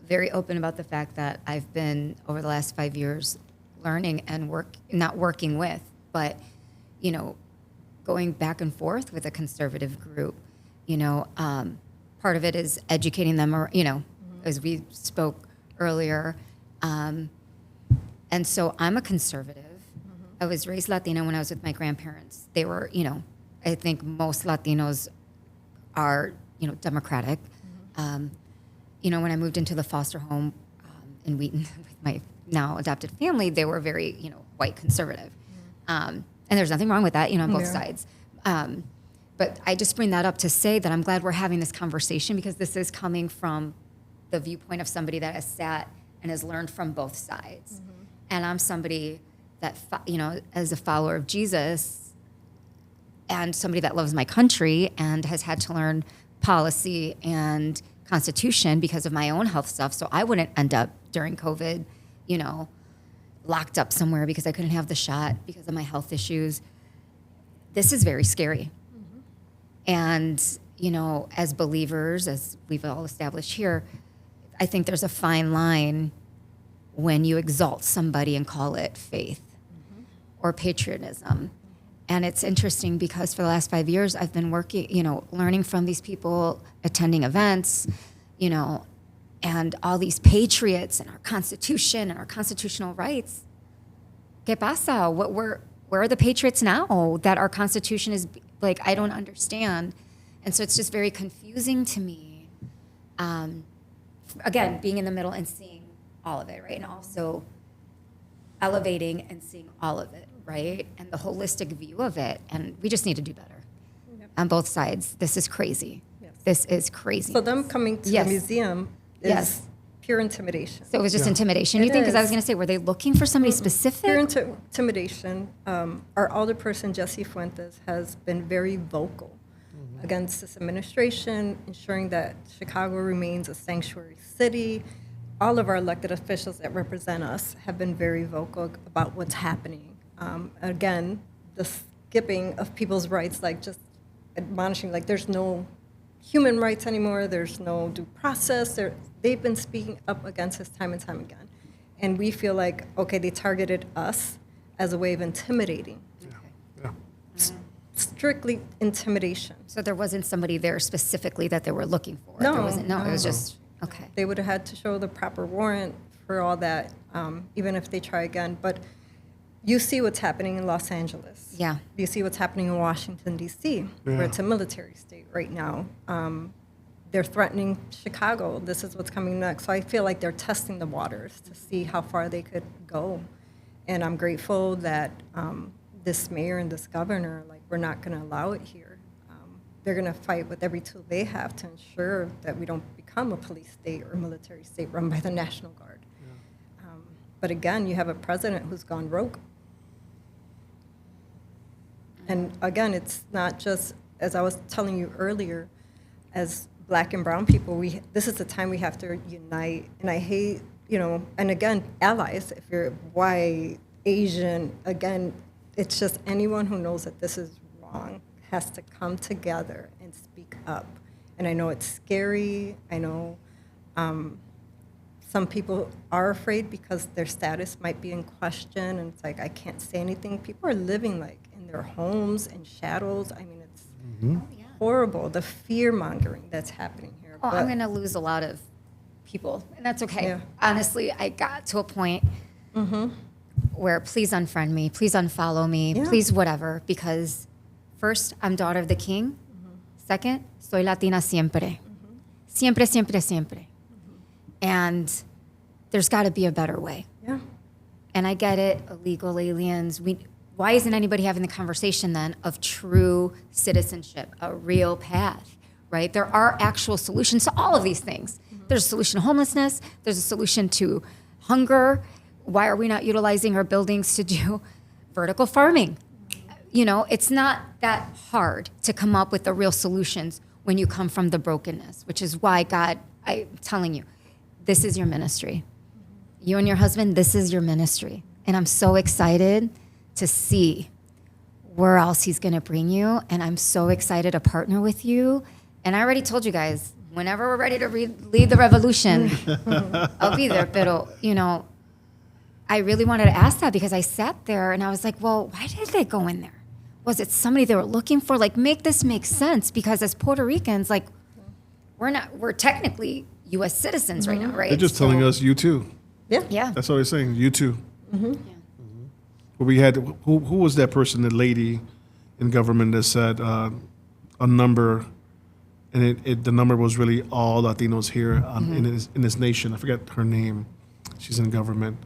very open about the fact that I've been, over the last 5 years, learning and not working with, but, you know, going back and forth with a conservative group. You know, part of it is educating them, or, you know, as we spoke earlier. And so I'm a conservative. I was raised Latina when I was with my grandparents. They were, you know, I think most Latinos are, you know, Democratic. You know, when I moved into the foster home in Wheaton with my now adopted family, they were very, you know, white conservative. And there's nothing wrong with that, you know, on both sides. But I just bring that up to say that I'm glad we're having this conversation, because this is coming from the viewpoint of somebody that has sat and has learned from both sides. And I'm somebody that, you know, as a follower of Jesus and somebody that loves my country and has had to learn policy and Constitution because of my own health stuff, so I wouldn't end up during COVID, you know, locked up somewhere because I couldn't have the shot because of my health issues. This is very scary. And, you know, as believers, as we've all established here, I think there's a fine line when you exalt somebody and call it faith or patriotism. And it's interesting because for the last 5 years, I've been working, you know, learning from these people, attending events, you know, and all these patriots and our Constitution and our constitutional rights. ¿Qué pasa? Where are the patriots now that our Constitution is, like, I don't understand. And so it's just very confusing to me. Again, being in the middle and seeing all of it, right? And also elevating and seeing all of it, right? And the holistic view of it. And we just need to do better on both sides. This is crazy. This is crazy. So them coming to the museum is pure intimidation. So it was just intimidation, you think? Because I was going to say, were they looking for somebody specific? Pure intimidation. Our alderperson, Jesse Fuentes, has been very vocal against this administration, ensuring that Chicago remains a sanctuary city. All of our elected officials that represent us have been very vocal about what's happening. Again, the skipping of people's rights, like just admonishing, like there's no human rights anymore, there's no due process. They've been speaking up against this time and time again. And we feel like, okay, they targeted us as a way of intimidating. Strictly intimidation. So there wasn't somebody there specifically that they were looking for? No. There wasn't, it was just, okay. They would have had to show the proper warrant for all that, even if they try again. But you see what's happening in Los Angeles. Yeah. You see what's happening in Washington, D.C., where it's a military state right now. They're threatening Chicago. This is what's coming next. So I feel like they're testing the waters to see how far they could go. And I'm grateful that this mayor and this governor, like, we're not going to allow it here. They're going to fight with every tool they have to ensure that we don't become a police state or military state run by the National Guard. But again, you have a president who's gone rogue. And again, it's not just, as I was telling you earlier, as Black and brown people, this is the time we have to unite. And I hate, you know, and again, allies, if you're white, Asian, again, it's just anyone who knows that this is wrong has to come together and speak up. And I know it's scary. I know some people are afraid because their status might be in question, and it's like, I can't say anything. People are living like in their homes in shadows. I mean, it's horrible, the fear-mongering that's happening here. Oh, I'm going to lose a lot of people, and that's okay. Yeah. Honestly, I got to a point where please unfriend me, please unfollow me, please whatever, because first, I'm daughter of the king. Second, soy Latina siempre. Siempre, siempre, siempre. And there's got to be a better way. Yeah. And I get it, illegal aliens. why isn't anybody having the conversation then of true citizenship, a real path, right? There are actual solutions to all of these things. There's a solution to homelessness. There's a solution to hunger. Why are we not utilizing our buildings to do vertical farming? You know, it's not that hard to come up with the real solutions when you come from the brokenness, which is why God, I'm telling you, this is your ministry. You and your husband, this is your ministry. And I'm so excited to see where else he's going to bring you. And I'm so excited to partner with you. And I already told you guys, whenever we're ready to lead the revolution, I'll be there. But, you know, I really wanted to ask that because I sat there and I was like, well, why did they go in there? Was it somebody they were looking for? Like, make this make sense, because as Puerto Ricans, like, we're technically U.S. citizens right now, right? They're just telling us, you too. Yeah. Yeah. That's all they're saying, you too. Yeah. But we had, who was that person, the lady in government that said a number, and the number was really all Latinos here in this nation. I forget her name. She's in government.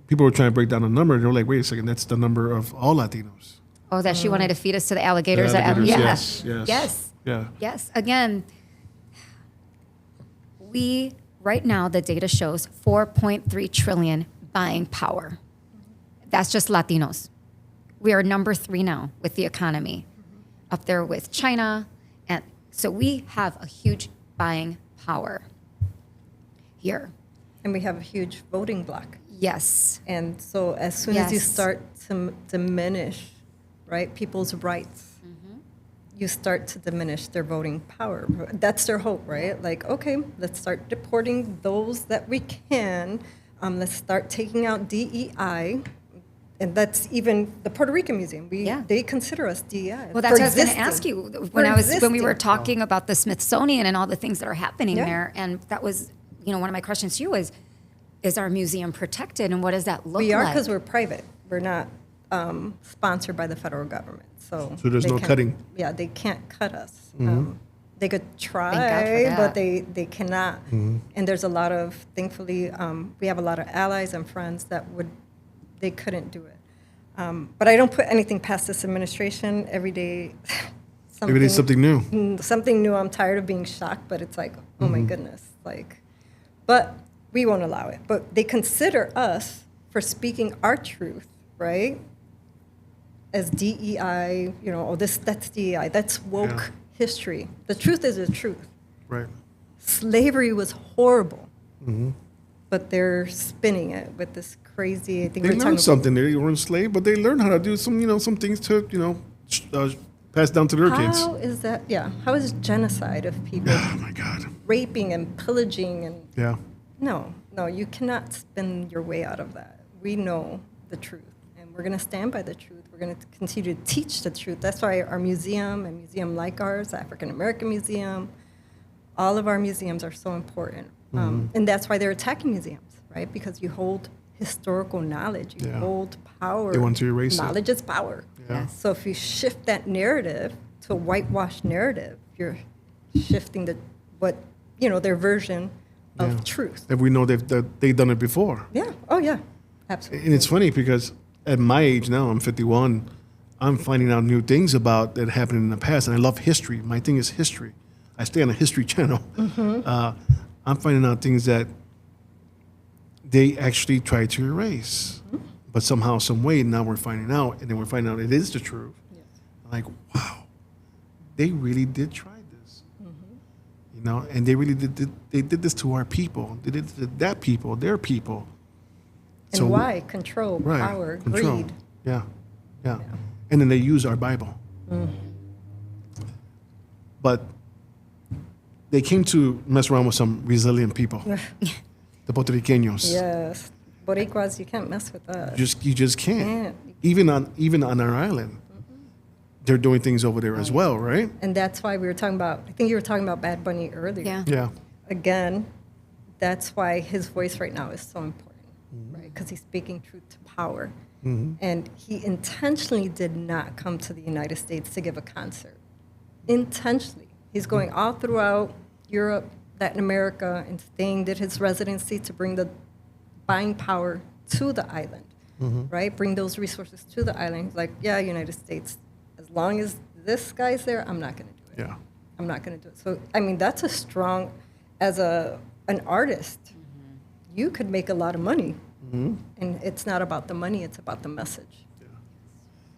People were trying to break down the number. They were like, wait a second, that's the number of all Latinos. Oh, that she wanted to feed us to the alligators. Yes. Yeah. Yes. Again, we, right now, the data shows 4.3 trillion buying power. That's just Latinos. We are number 3 now with the economy, up there with China. And so we have a huge buying power here. And we have a huge voting bloc. Yes. And so as soon as you start to diminish, right, people's rights, you start to diminish their voting power. That's their hope, right? Like, okay, let's start deporting those that we can. Let's start taking out DEI. And that's even the Puerto Rican Museum. They consider us DEI. Well, that's what I was going to ask you when we were talking about the Smithsonian and all the things that are happening there. And that was, you know, one of my questions to you is our museum protected, and what does that look like? We are, because we're private. We're not sponsored by the federal government. So there's no cutting. Yeah, they can't cut us. They could try, but they cannot. And there's a lot of, thankfully, we have a lot of allies and friends that they couldn't do it. But I don't put anything past this administration. Every day, something new. Something new. I'm tired of being shocked, but it's like, oh my goodness. Like, but we won't allow it. But they consider us for speaking our truth, right? As DEI, you know, that's DEI. That's woke history. The truth is the truth. Right. Slavery was horrible. But they're spinning it with this crazy. I think they learned something. They were enslaved, but they learned how to do some things to pass down to their kids. How is that? Yeah. How is genocide of people? Oh my God. Raping and pillaging and No, you cannot spin your way out of that. We know the truth, and we're going to stand by the truth. We're going to continue to teach the truth. That's why our museum and museum like ours, African American Museum, all of our museums are so important. And that's why they're attacking museums, right? Because you hold historical knowledge, you hold power. They want to erase knowledge is power. Yeah. So if you shift that narrative to a whitewashed narrative, you're shifting their version of truth. And we know they've done it before. Yeah. Oh yeah. Absolutely. And it's funny because at my age now, I'm 51. I'm finding out new things about that happened in the past, and I love history. My thing is history. I stay on a history channel. I'm finding out things that they actually tried to erase, but somehow, some way, now we're finding out, and then we're finding out it is the truth. Yes. Like, wow, they really did try this, you know, and they really did. They did this to our people. They did it to that people, their people. And so, why? Control, power, greed. Yeah. And then they use our Bible. But they came to mess around with some resilient people, the Puerto Ricanos. Yes, Boricuas, you can't mess with us. You just can't. Even on our island, they're doing things over there as well, right? And that's why we were talking about. I think you were talking about Bad Bunny earlier. Yeah. Again, that's why his voice right now is so important, right? Because he's speaking truth to power, and he intentionally did not come to the United States to give a concert. Intentionally. He's going all throughout Europe, Latin America, and did his residency to bring the buying power to the island. right? Bring those resources to the island. Like, yeah, United States, as long as this guy's there, I'm not going to do it. Yeah. I'm not going to do it. So, I mean, that's a strong, as an artist, you could make a lot of money. And it's not about the money, it's about the message.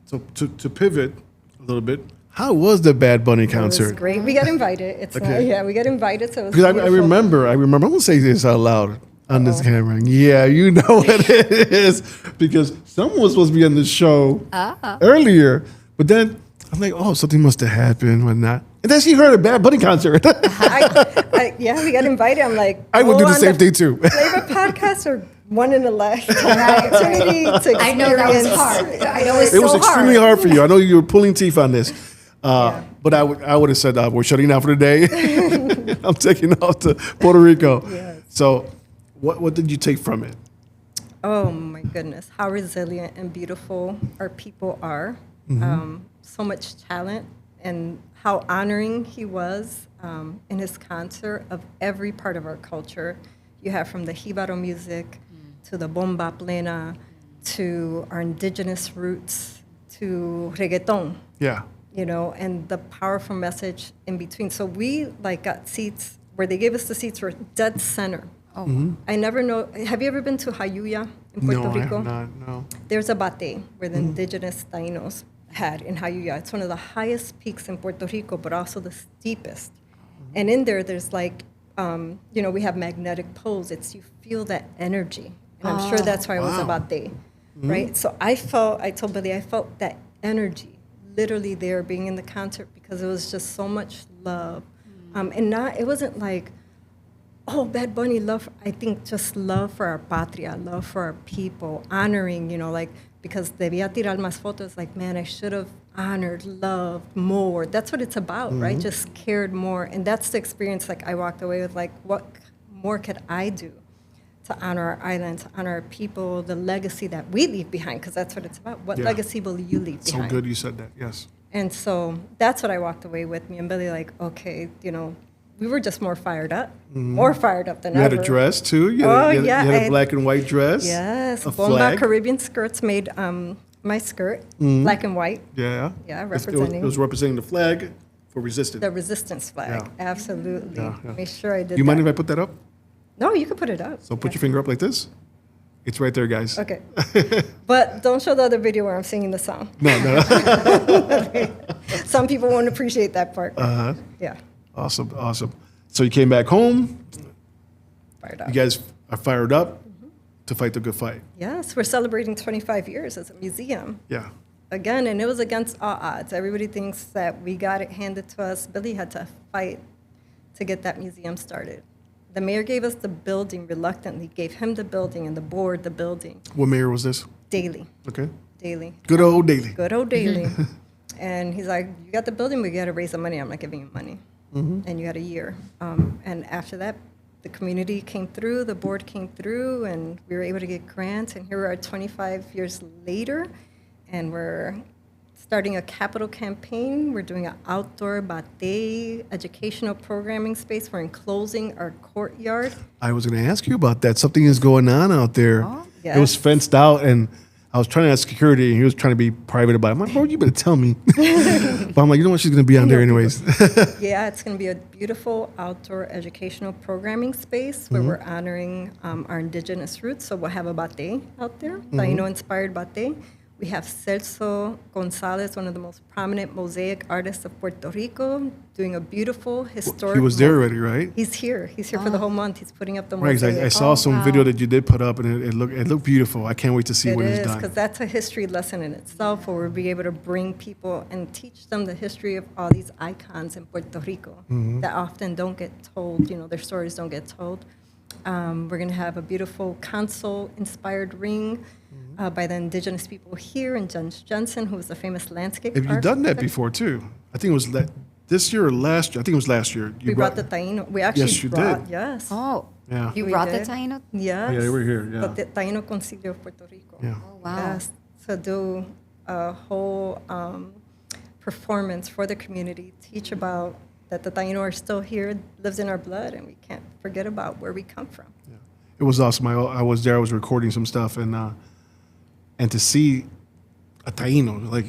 So to pivot a little bit, how was the Bad Bunny concert? It was great. We got invited. It's Okay. not, we got invited. So it was Because I beautiful. remember, I'm going to say this out loud on this camera. Yeah, you know what it is. Because someone was supposed to be on the show earlier, but then I'm like, oh, something must have happened, whatnot. And then she heard a Bad Bunny concert. Yeah, we got invited. I'm like, I would do the on same thing too. Flavor podcasts are one in a lifetime opportunity to experience. I know that was hard. I know it's It was so extremely hard. hard for you. I know you were pulling teeth on this. But I would have said, we're shutting down for the day. I'm taking off to Puerto Rico. Yes. So what did you take from it? Oh my goodness, how resilient and beautiful our people are. So much talent, and how honoring he was in his concert of every part of our culture. You have from the Jibaro music to the bomba plena to our indigenous roots to reggaeton. Yeah. You know, and the powerful message in between. So we got seats where they gave us the seats were dead center. Oh. I never know. Have you ever been to Jayuya in Puerto No, Rico? I have not, no. There's a bate where the indigenous Tainos had in Jayuya. It's one of the highest peaks in Puerto Rico, but also the steepest. And in there's we have magnetic poles. You feel that energy. And I'm sure that's why it was a bate, right? So I told Billy, I felt that energy literally there being in the concert because it was just so much love. It wasn't like, oh, Bad Bunny love. I think just love for our patria, love for our people, honoring, because debía tirar más fotos, like, man, I should have honored, loved more. That's what it's about, right? Just cared more. And that's the experience, I walked away with, what more could I do to honor our island, to honor our people, the legacy that we leave behind, because that's what it's about. What legacy will you leave behind? So good you said that, yes. And so that's what I walked away with. Me and Billy, okay, we were just more fired up than ever. You had a dress too? You had a black and white dress? Yes, a Bomba flag? Caribbean skirts made my skirt black and white. Yeah. Yeah, It was representing the flag for resistance. The resistance flag, absolutely. Yeah. Make sure I did You that. mind if I put that up? No, you can put it up. So put your finger up like this. It's right there, guys. Okay. But don't show the other video where I'm singing the song. No. Some people won't appreciate that part. Yeah. Awesome. So you came back home. Fired up. You guys are fired up to fight the good fight. Yes, we're celebrating 25 years as a museum. Yeah. Again, and it was against all odds. Everybody thinks that we got it handed to us. Billy had to fight to get that museum started. The mayor gave us the building reluctantly, gave him the building and the board the building. What mayor was this? Daily. Okay. Daily. Good old Daily. Good old Daily. And he's like, you got the building, but you got to raise the money. I'm not giving you money. And you had a year. And after that, the community came through, the board came through, and we were able to get grants. And here we are 25 years later, and we're starting a capital campaign. We're doing an outdoor bate educational programming space. We're enclosing our courtyard. I was going to ask you about that. Something is going on out there. Oh, It was yes. fenced out, and I was trying to ask security, and he was trying to be private about it. I'm like, bro, you better tell me. But I'm like, you know what? She's going to be on there anyways. Yeah, it's going to be a beautiful outdoor educational programming space where we're honoring our indigenous roots. So we'll have a bate out there, Taino-inspired bate. We have Celso Gonzalez, one of the most prominent mosaic artists of Puerto Rico, doing a beautiful historic... He was there already, right? He's here. He's here for the whole month. He's putting up the Right, 'cause mosaic. I saw some video that you did put up, and it looked beautiful. I can't wait to see It when it's is, done. because that's a history lesson in itself, where we'll be able to bring people and teach them the history of all these icons in Puerto Rico that often don't get told, their stories don't get told. We're going to have a beautiful console-inspired ring by the indigenous people here, and Jens Jensen, who was a famous landscape Have you architect. done that before, too? I think it was this year or last year. I think it was last year. We brought the Taino. We actually Yes, you brought, did. yes. Oh, Yeah. you We brought the did. Taino? Yes. Yeah, they were here, yeah. The Taino Concilio of Puerto Rico. Yeah. Oh, wow. Yes, to do a whole performance for the community, teach about that the Taino are still here, lives in our blood, and we can't forget about where we come from. It was awesome. I was there. I was recording some stuff, and and to see a Taino, like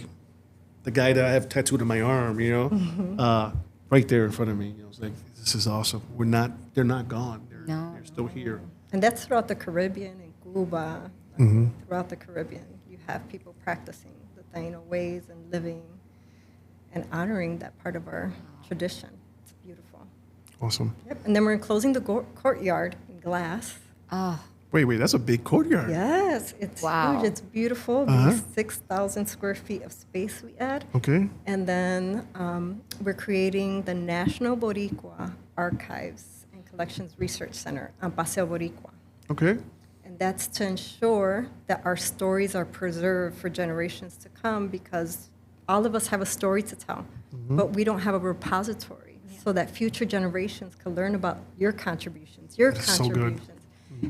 the guy that I have tattooed on my arm, right there in front of me, you know, it's like, this is awesome. They're not gone. They're still here. And that's throughout the Caribbean and Cuba. Throughout the Caribbean, you have people practicing the Taino ways and living and honoring that part of our tradition. It's beautiful. Awesome. Yep. And then we're enclosing the courtyard in glass. Wait, that's a big courtyard. Yes, it's huge. It's beautiful. 6,000 square feet of space we add. Okay. And then we're creating the National Boricua Archives and Collections Research Center on Paseo Boricua. Okay. And that's to ensure that our stories are preserved for generations to come, because all of us have a story to tell, but we don't have a repository so that future generations can learn about your contributions, So good.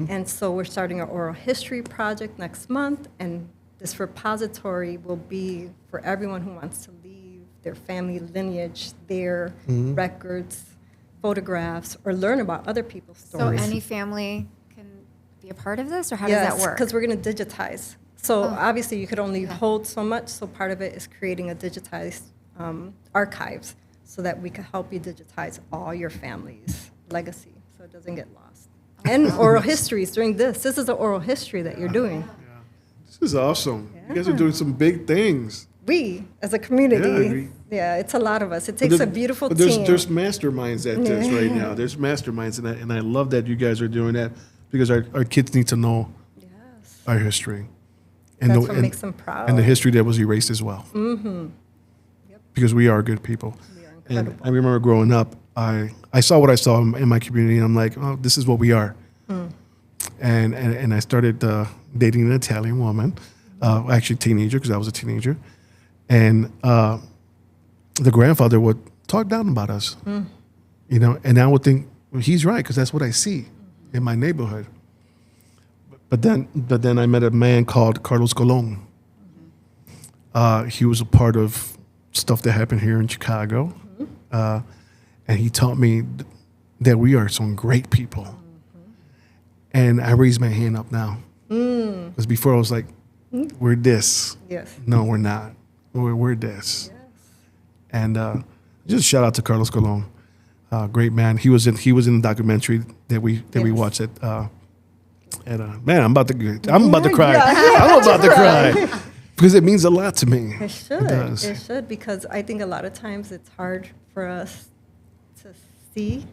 And so we're starting our oral history project next month, and this repository will be for everyone who wants to leave their family lineage, their records, photographs, or learn about other people's stories. So any family can be a part of this, or how does that work? Because we're going to digitize. So obviously you could only hold so much, so part of it is creating a digitized archives so that we can help you digitize all your family's legacy so it doesn't get lost. And oral histories during this. This is an oral history that you're doing. This is awesome. You guys are doing some big things. We, as a community, it's a lot of us. It takes a beautiful team. There's masterminds at this right now. There's masterminds, and I love that you guys are doing that, because our kids need to know our history. And That's what makes them proud. And the history that was erased as well. Because we are good people. We are incredible. And I remember growing up, I saw what I saw in my community, and I'm like, oh, this is what we are. And I started dating an Italian woman, actually teenager, because I was a teenager. And the grandfather would talk down about us, and I would think, well, he's right, because that's what I see in my neighborhood. But then I met a man called Carlos Colon. He was a part of stuff that happened here in Chicago. And he taught me that we are some great people. And I raised my hand up now. Because before I was like, we're this. Yes. No, we're not. We're this. Yes. And just shout out to Carlos Colon. Great man. He was in the documentary that we watched at man, I'm about to cry. I'm about to cry. Because it means a lot to me. It should. It does. It should, because I think a lot of times it's hard for us to see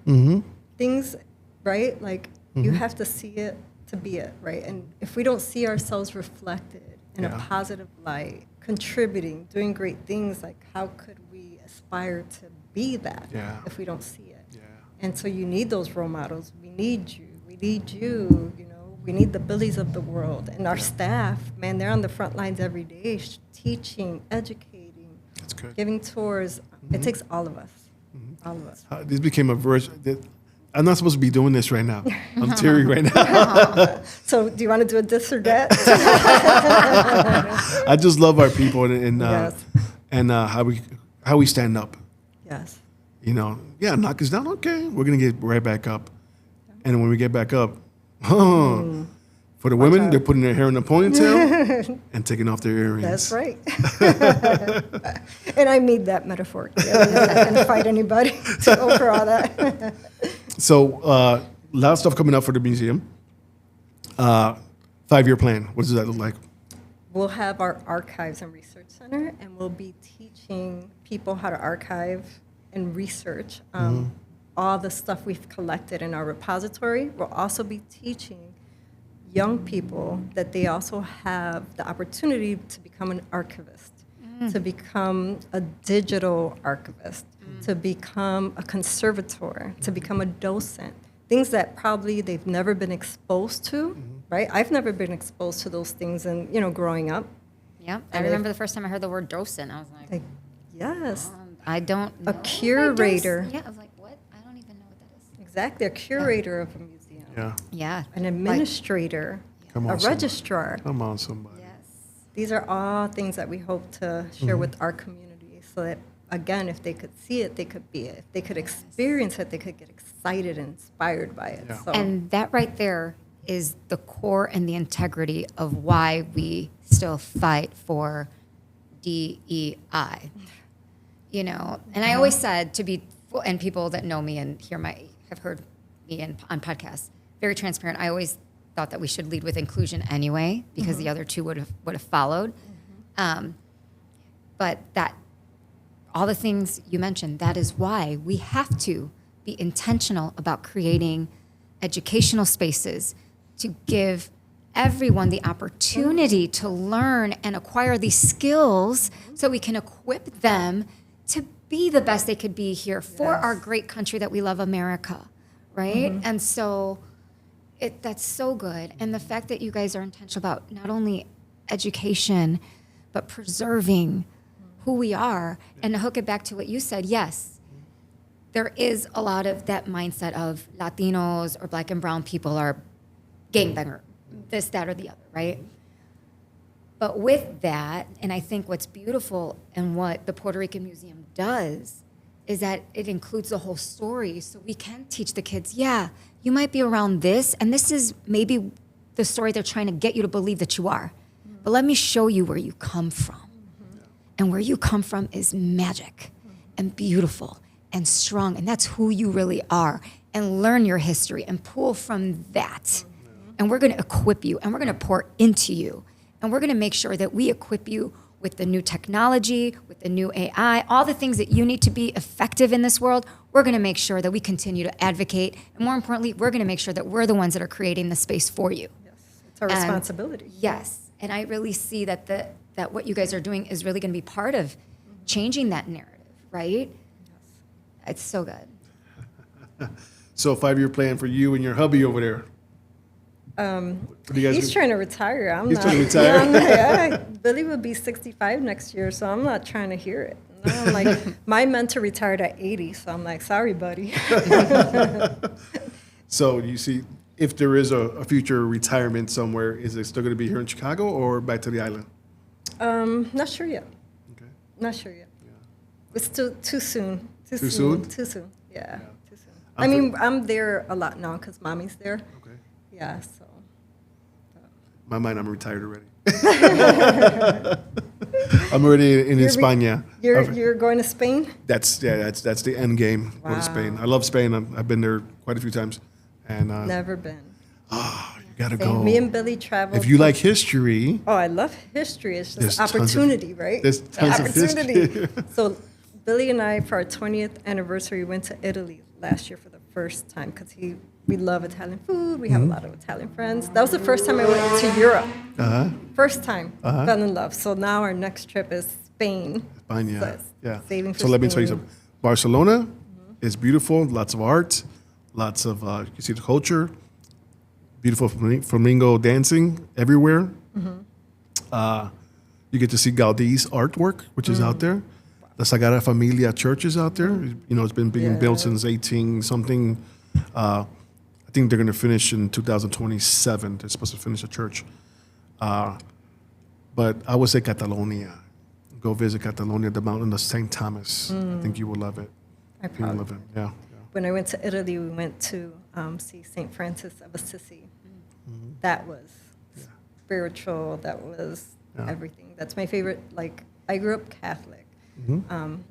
things, right? Like, you have to see it to be it, right? And if we don't see ourselves reflected in a positive light, contributing, doing great things, like, how could we aspire to be that if we don't see it? Yeah. And so you need those role models. We need you. We need you, We need the Billies of the world. And our staff, man, they're on the front lines every day, teaching, educating, giving tours. It takes all of us. All of us. This became a version. I'm not supposed to be doing this right now. I'm teary right now. So do you want to do a this or that? I just love our people and how we stand up. Yes. Knock us down. Okay, we're going to get right back up. And when we get back up, for the women, they're putting their hair in a ponytail and taking off their earrings. That's right. And I mean that metaphorically. I'm not going to fight anybody over all that. So, a lot of stuff coming up for the museum. 5-year plan. What does that look like? We'll have our archives and research center, and we'll be teaching people how to archive and research all the stuff we've collected in our repository. We'll also be teaching young people that they also have the opportunity to become an archivist, to become a digital archivist, to become a conservator, to become a docent, things that probably they've never been exposed to, right? I've never been exposed to those things growing up. Yeah, I remember the first time I heard the word docent, I was like yes. I don't know. A curator. Yeah, I was like, what? I don't even know what that is. Exactly, a curator of a museum. Yeah. An administrator, a registrar. Come on, somebody. Yes. These are all things that we hope to share with our community so that, again, if they could see it, they could be it. If they could experience it, they could get excited and inspired by it. Yeah. So. And that right there is the core and the integrity of why we still fight for DEI. You know, and I always said and people that know me and have heard me on podcasts, very transparent. I always thought that we should lead with inclusion anyway, because the other two would have followed. But that all the things you mentioned, that is why we have to be intentional about creating educational spaces to give everyone the opportunity to learn and acquire these skills so we can equip them to be the best they could be here for our great country that we love, America, right? And so that's so good. And the fact that you guys are intentional about not only education, but preserving who we are. And to hook it back to what you said, yes, there is a lot of that mindset of Latinos or Black and brown people are gangbanger, this, that, or the other, right? But with that, and I think what's beautiful and what the Puerto Rican Museum does is that it includes the whole story. So we can teach the kids, yeah, you might be around this, and this is maybe the story they're trying to get you to believe that you are. But let me show you where you come from. And where you come from is magic and beautiful and strong, and that's who you really are. And learn your history and pull from that. And we're going to equip you, and we're going to pour into you. And we're going to make sure that we equip you with the new technology, with the new AI, all the things that you need to be effective in this world. We're going to make sure that we continue to advocate. And more importantly, we're going to make sure that we're the ones that are creating the space for you. Yes, it's our responsibility. Yes. And I really see that that what you guys are doing is really going to be part of changing that narrative, right? Yes. It's so good. So 5-year plan for you and your hubby over there. He's trying to retire. He's trying to retire? Billy will be 65 next year, so I'm not trying to hear it. No, I'm like, my mentor retired at 80, so I'm like, sorry, buddy. So you see, if there is a future retirement somewhere, is it still going to be here in Chicago or back to the island? Not sure yet. Okay. Not sure yet. Yeah. It's still too soon. Too soon? Too soon. Yeah, too soon. I mean, I'm there a lot now because mommy's there. Okay. Yeah, so. My mind, I'm retired already. I'm already in España. You're going to Spain? That's the end game. Wow. Go to Spain. I love Spain. I've been there quite a few times. And never been. Oh, you gotta go. Me and Billy traveled. If you like history. Oh, I love history. It's just opportunity, right? There's tons of history. So Billy and I, for our 20th anniversary, went to Italy last year for the first time because we love Italian food. We have a lot of Italian friends. That was the first time I went to Europe. First time. Fell in love. So now our next trip is Spain. Spain, yeah. So yeah. Saving for so let me Spain. tell you something. Barcelona is beautiful. Lots of art. Lots of, you can see the culture. Beautiful flamingo dancing everywhere. You get to see Gaudi's artwork, which is out there. The Sagrada Familia Church is out there. You know, it's been being built since 18-something. I think they're going to finish in 2027. They're supposed to finish the church. But I would say Catalonia. Go visit Catalonia, the mountain of St. Thomas. I think you will love it. I probably love it. Yeah. When I went to Italy, we went to see St. Francis of Assisi. That was spiritual. That was everything. That's my favorite. Like, I grew up Catholic.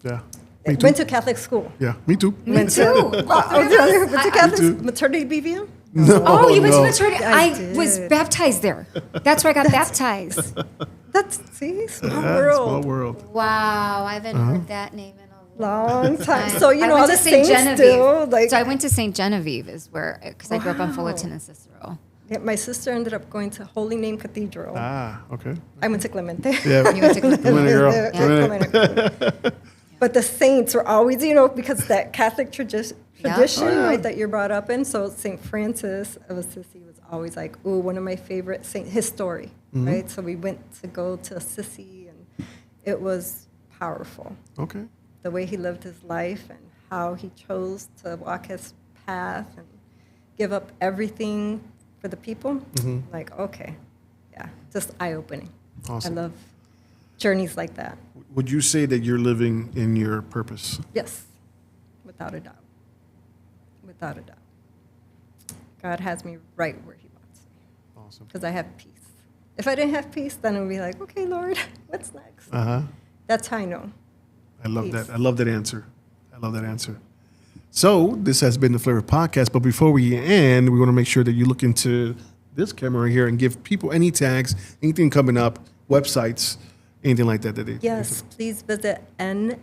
Yeah. Went to Catholic school. Yeah, me too. Me too. Went to Catholic maternity BVM? No, oh, you went to no. maternity? I was baptized there. That's where I got baptized. Small world. Small world. Wow, I haven't heard that name in a long time. So, you know, I all went the to St. saints Genevieve. still, like, So I went to St. Genevieve is where, because I grew up on Fullerton and Cicero. Yeah, my sister ended up going to Holy Name Cathedral. Ah, okay. I went to Clemente. Yeah. You went to Clemente. Clemente, girl. Yeah, Clemente. But the saints were always, you know, because that Catholic tradition, right, that you're brought up in. So St. Francis of Assisi was always like, ooh, one of my favorite saints, his story, right? So we went to go to Assisi, and it was powerful. Okay. The way he lived his life and how he chose to walk his path and give up everything for the people. Like, okay, yeah, just eye-opening. Awesome. I love journeys like that. Would you say that you're living in your purpose? Yes, without a doubt. Without a doubt. God has me right where he wants. Because I have peace. If I didn't have peace, then it would be like, okay, Lord, what's next? That's how I know. I love that. I love that answer. So this has been the Flavor Podcast. But before we end, we want to make sure that you look into this camera right here and give people any tags, anything coming up, websites, anything like that. Yes, please visit nmprac.org,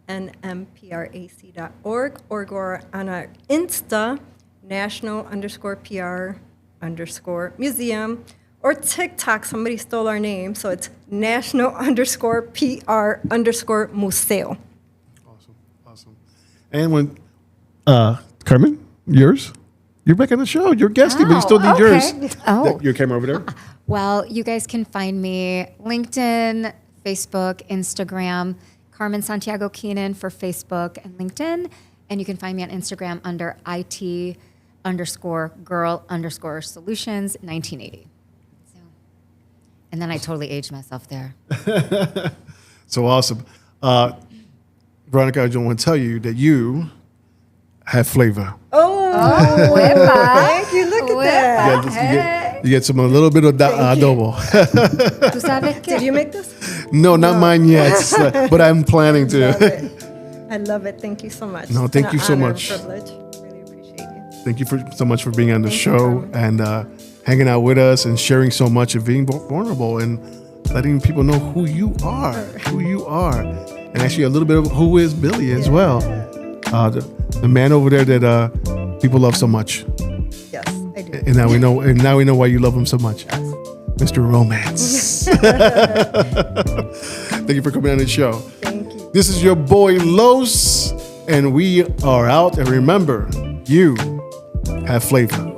nmprac.org, or go on our Insta, national_PR_museum, or TikTok. Somebody stole our name, so it's national_PR_museo. Awesome. And when Carmen, you're back on the show. You're guesting, but you still need yours. Your camera over there. Well, you guys can find me LinkedIn, Facebook, Instagram, Carmen Santiago-Keenon for Facebook and LinkedIn. And you can find me on Instagram under IT_girl_solutions 1980. So, and then I totally aged myself there. So awesome. Veronica, I just want to tell you that you have flavor. Thank you. Look at that. You get a little bit of adobo. Did you make this? No, not mine yet, but I'm planning to. I love it. Thank you so much. No, thank you so much. Privilege. Really appreciate you. Thank you so much for being on the show and hanging out with us and sharing so much and being vulnerable and letting people know who you are, and actually a little bit of who is Billy as well. The man over there that people love so much. Yes, I do. And now we know. And now we know why you love him so much, Mr. Romance. Thank you for coming on the show. Thank you. This is your boy Los, and we are out. And remember, you have flavor.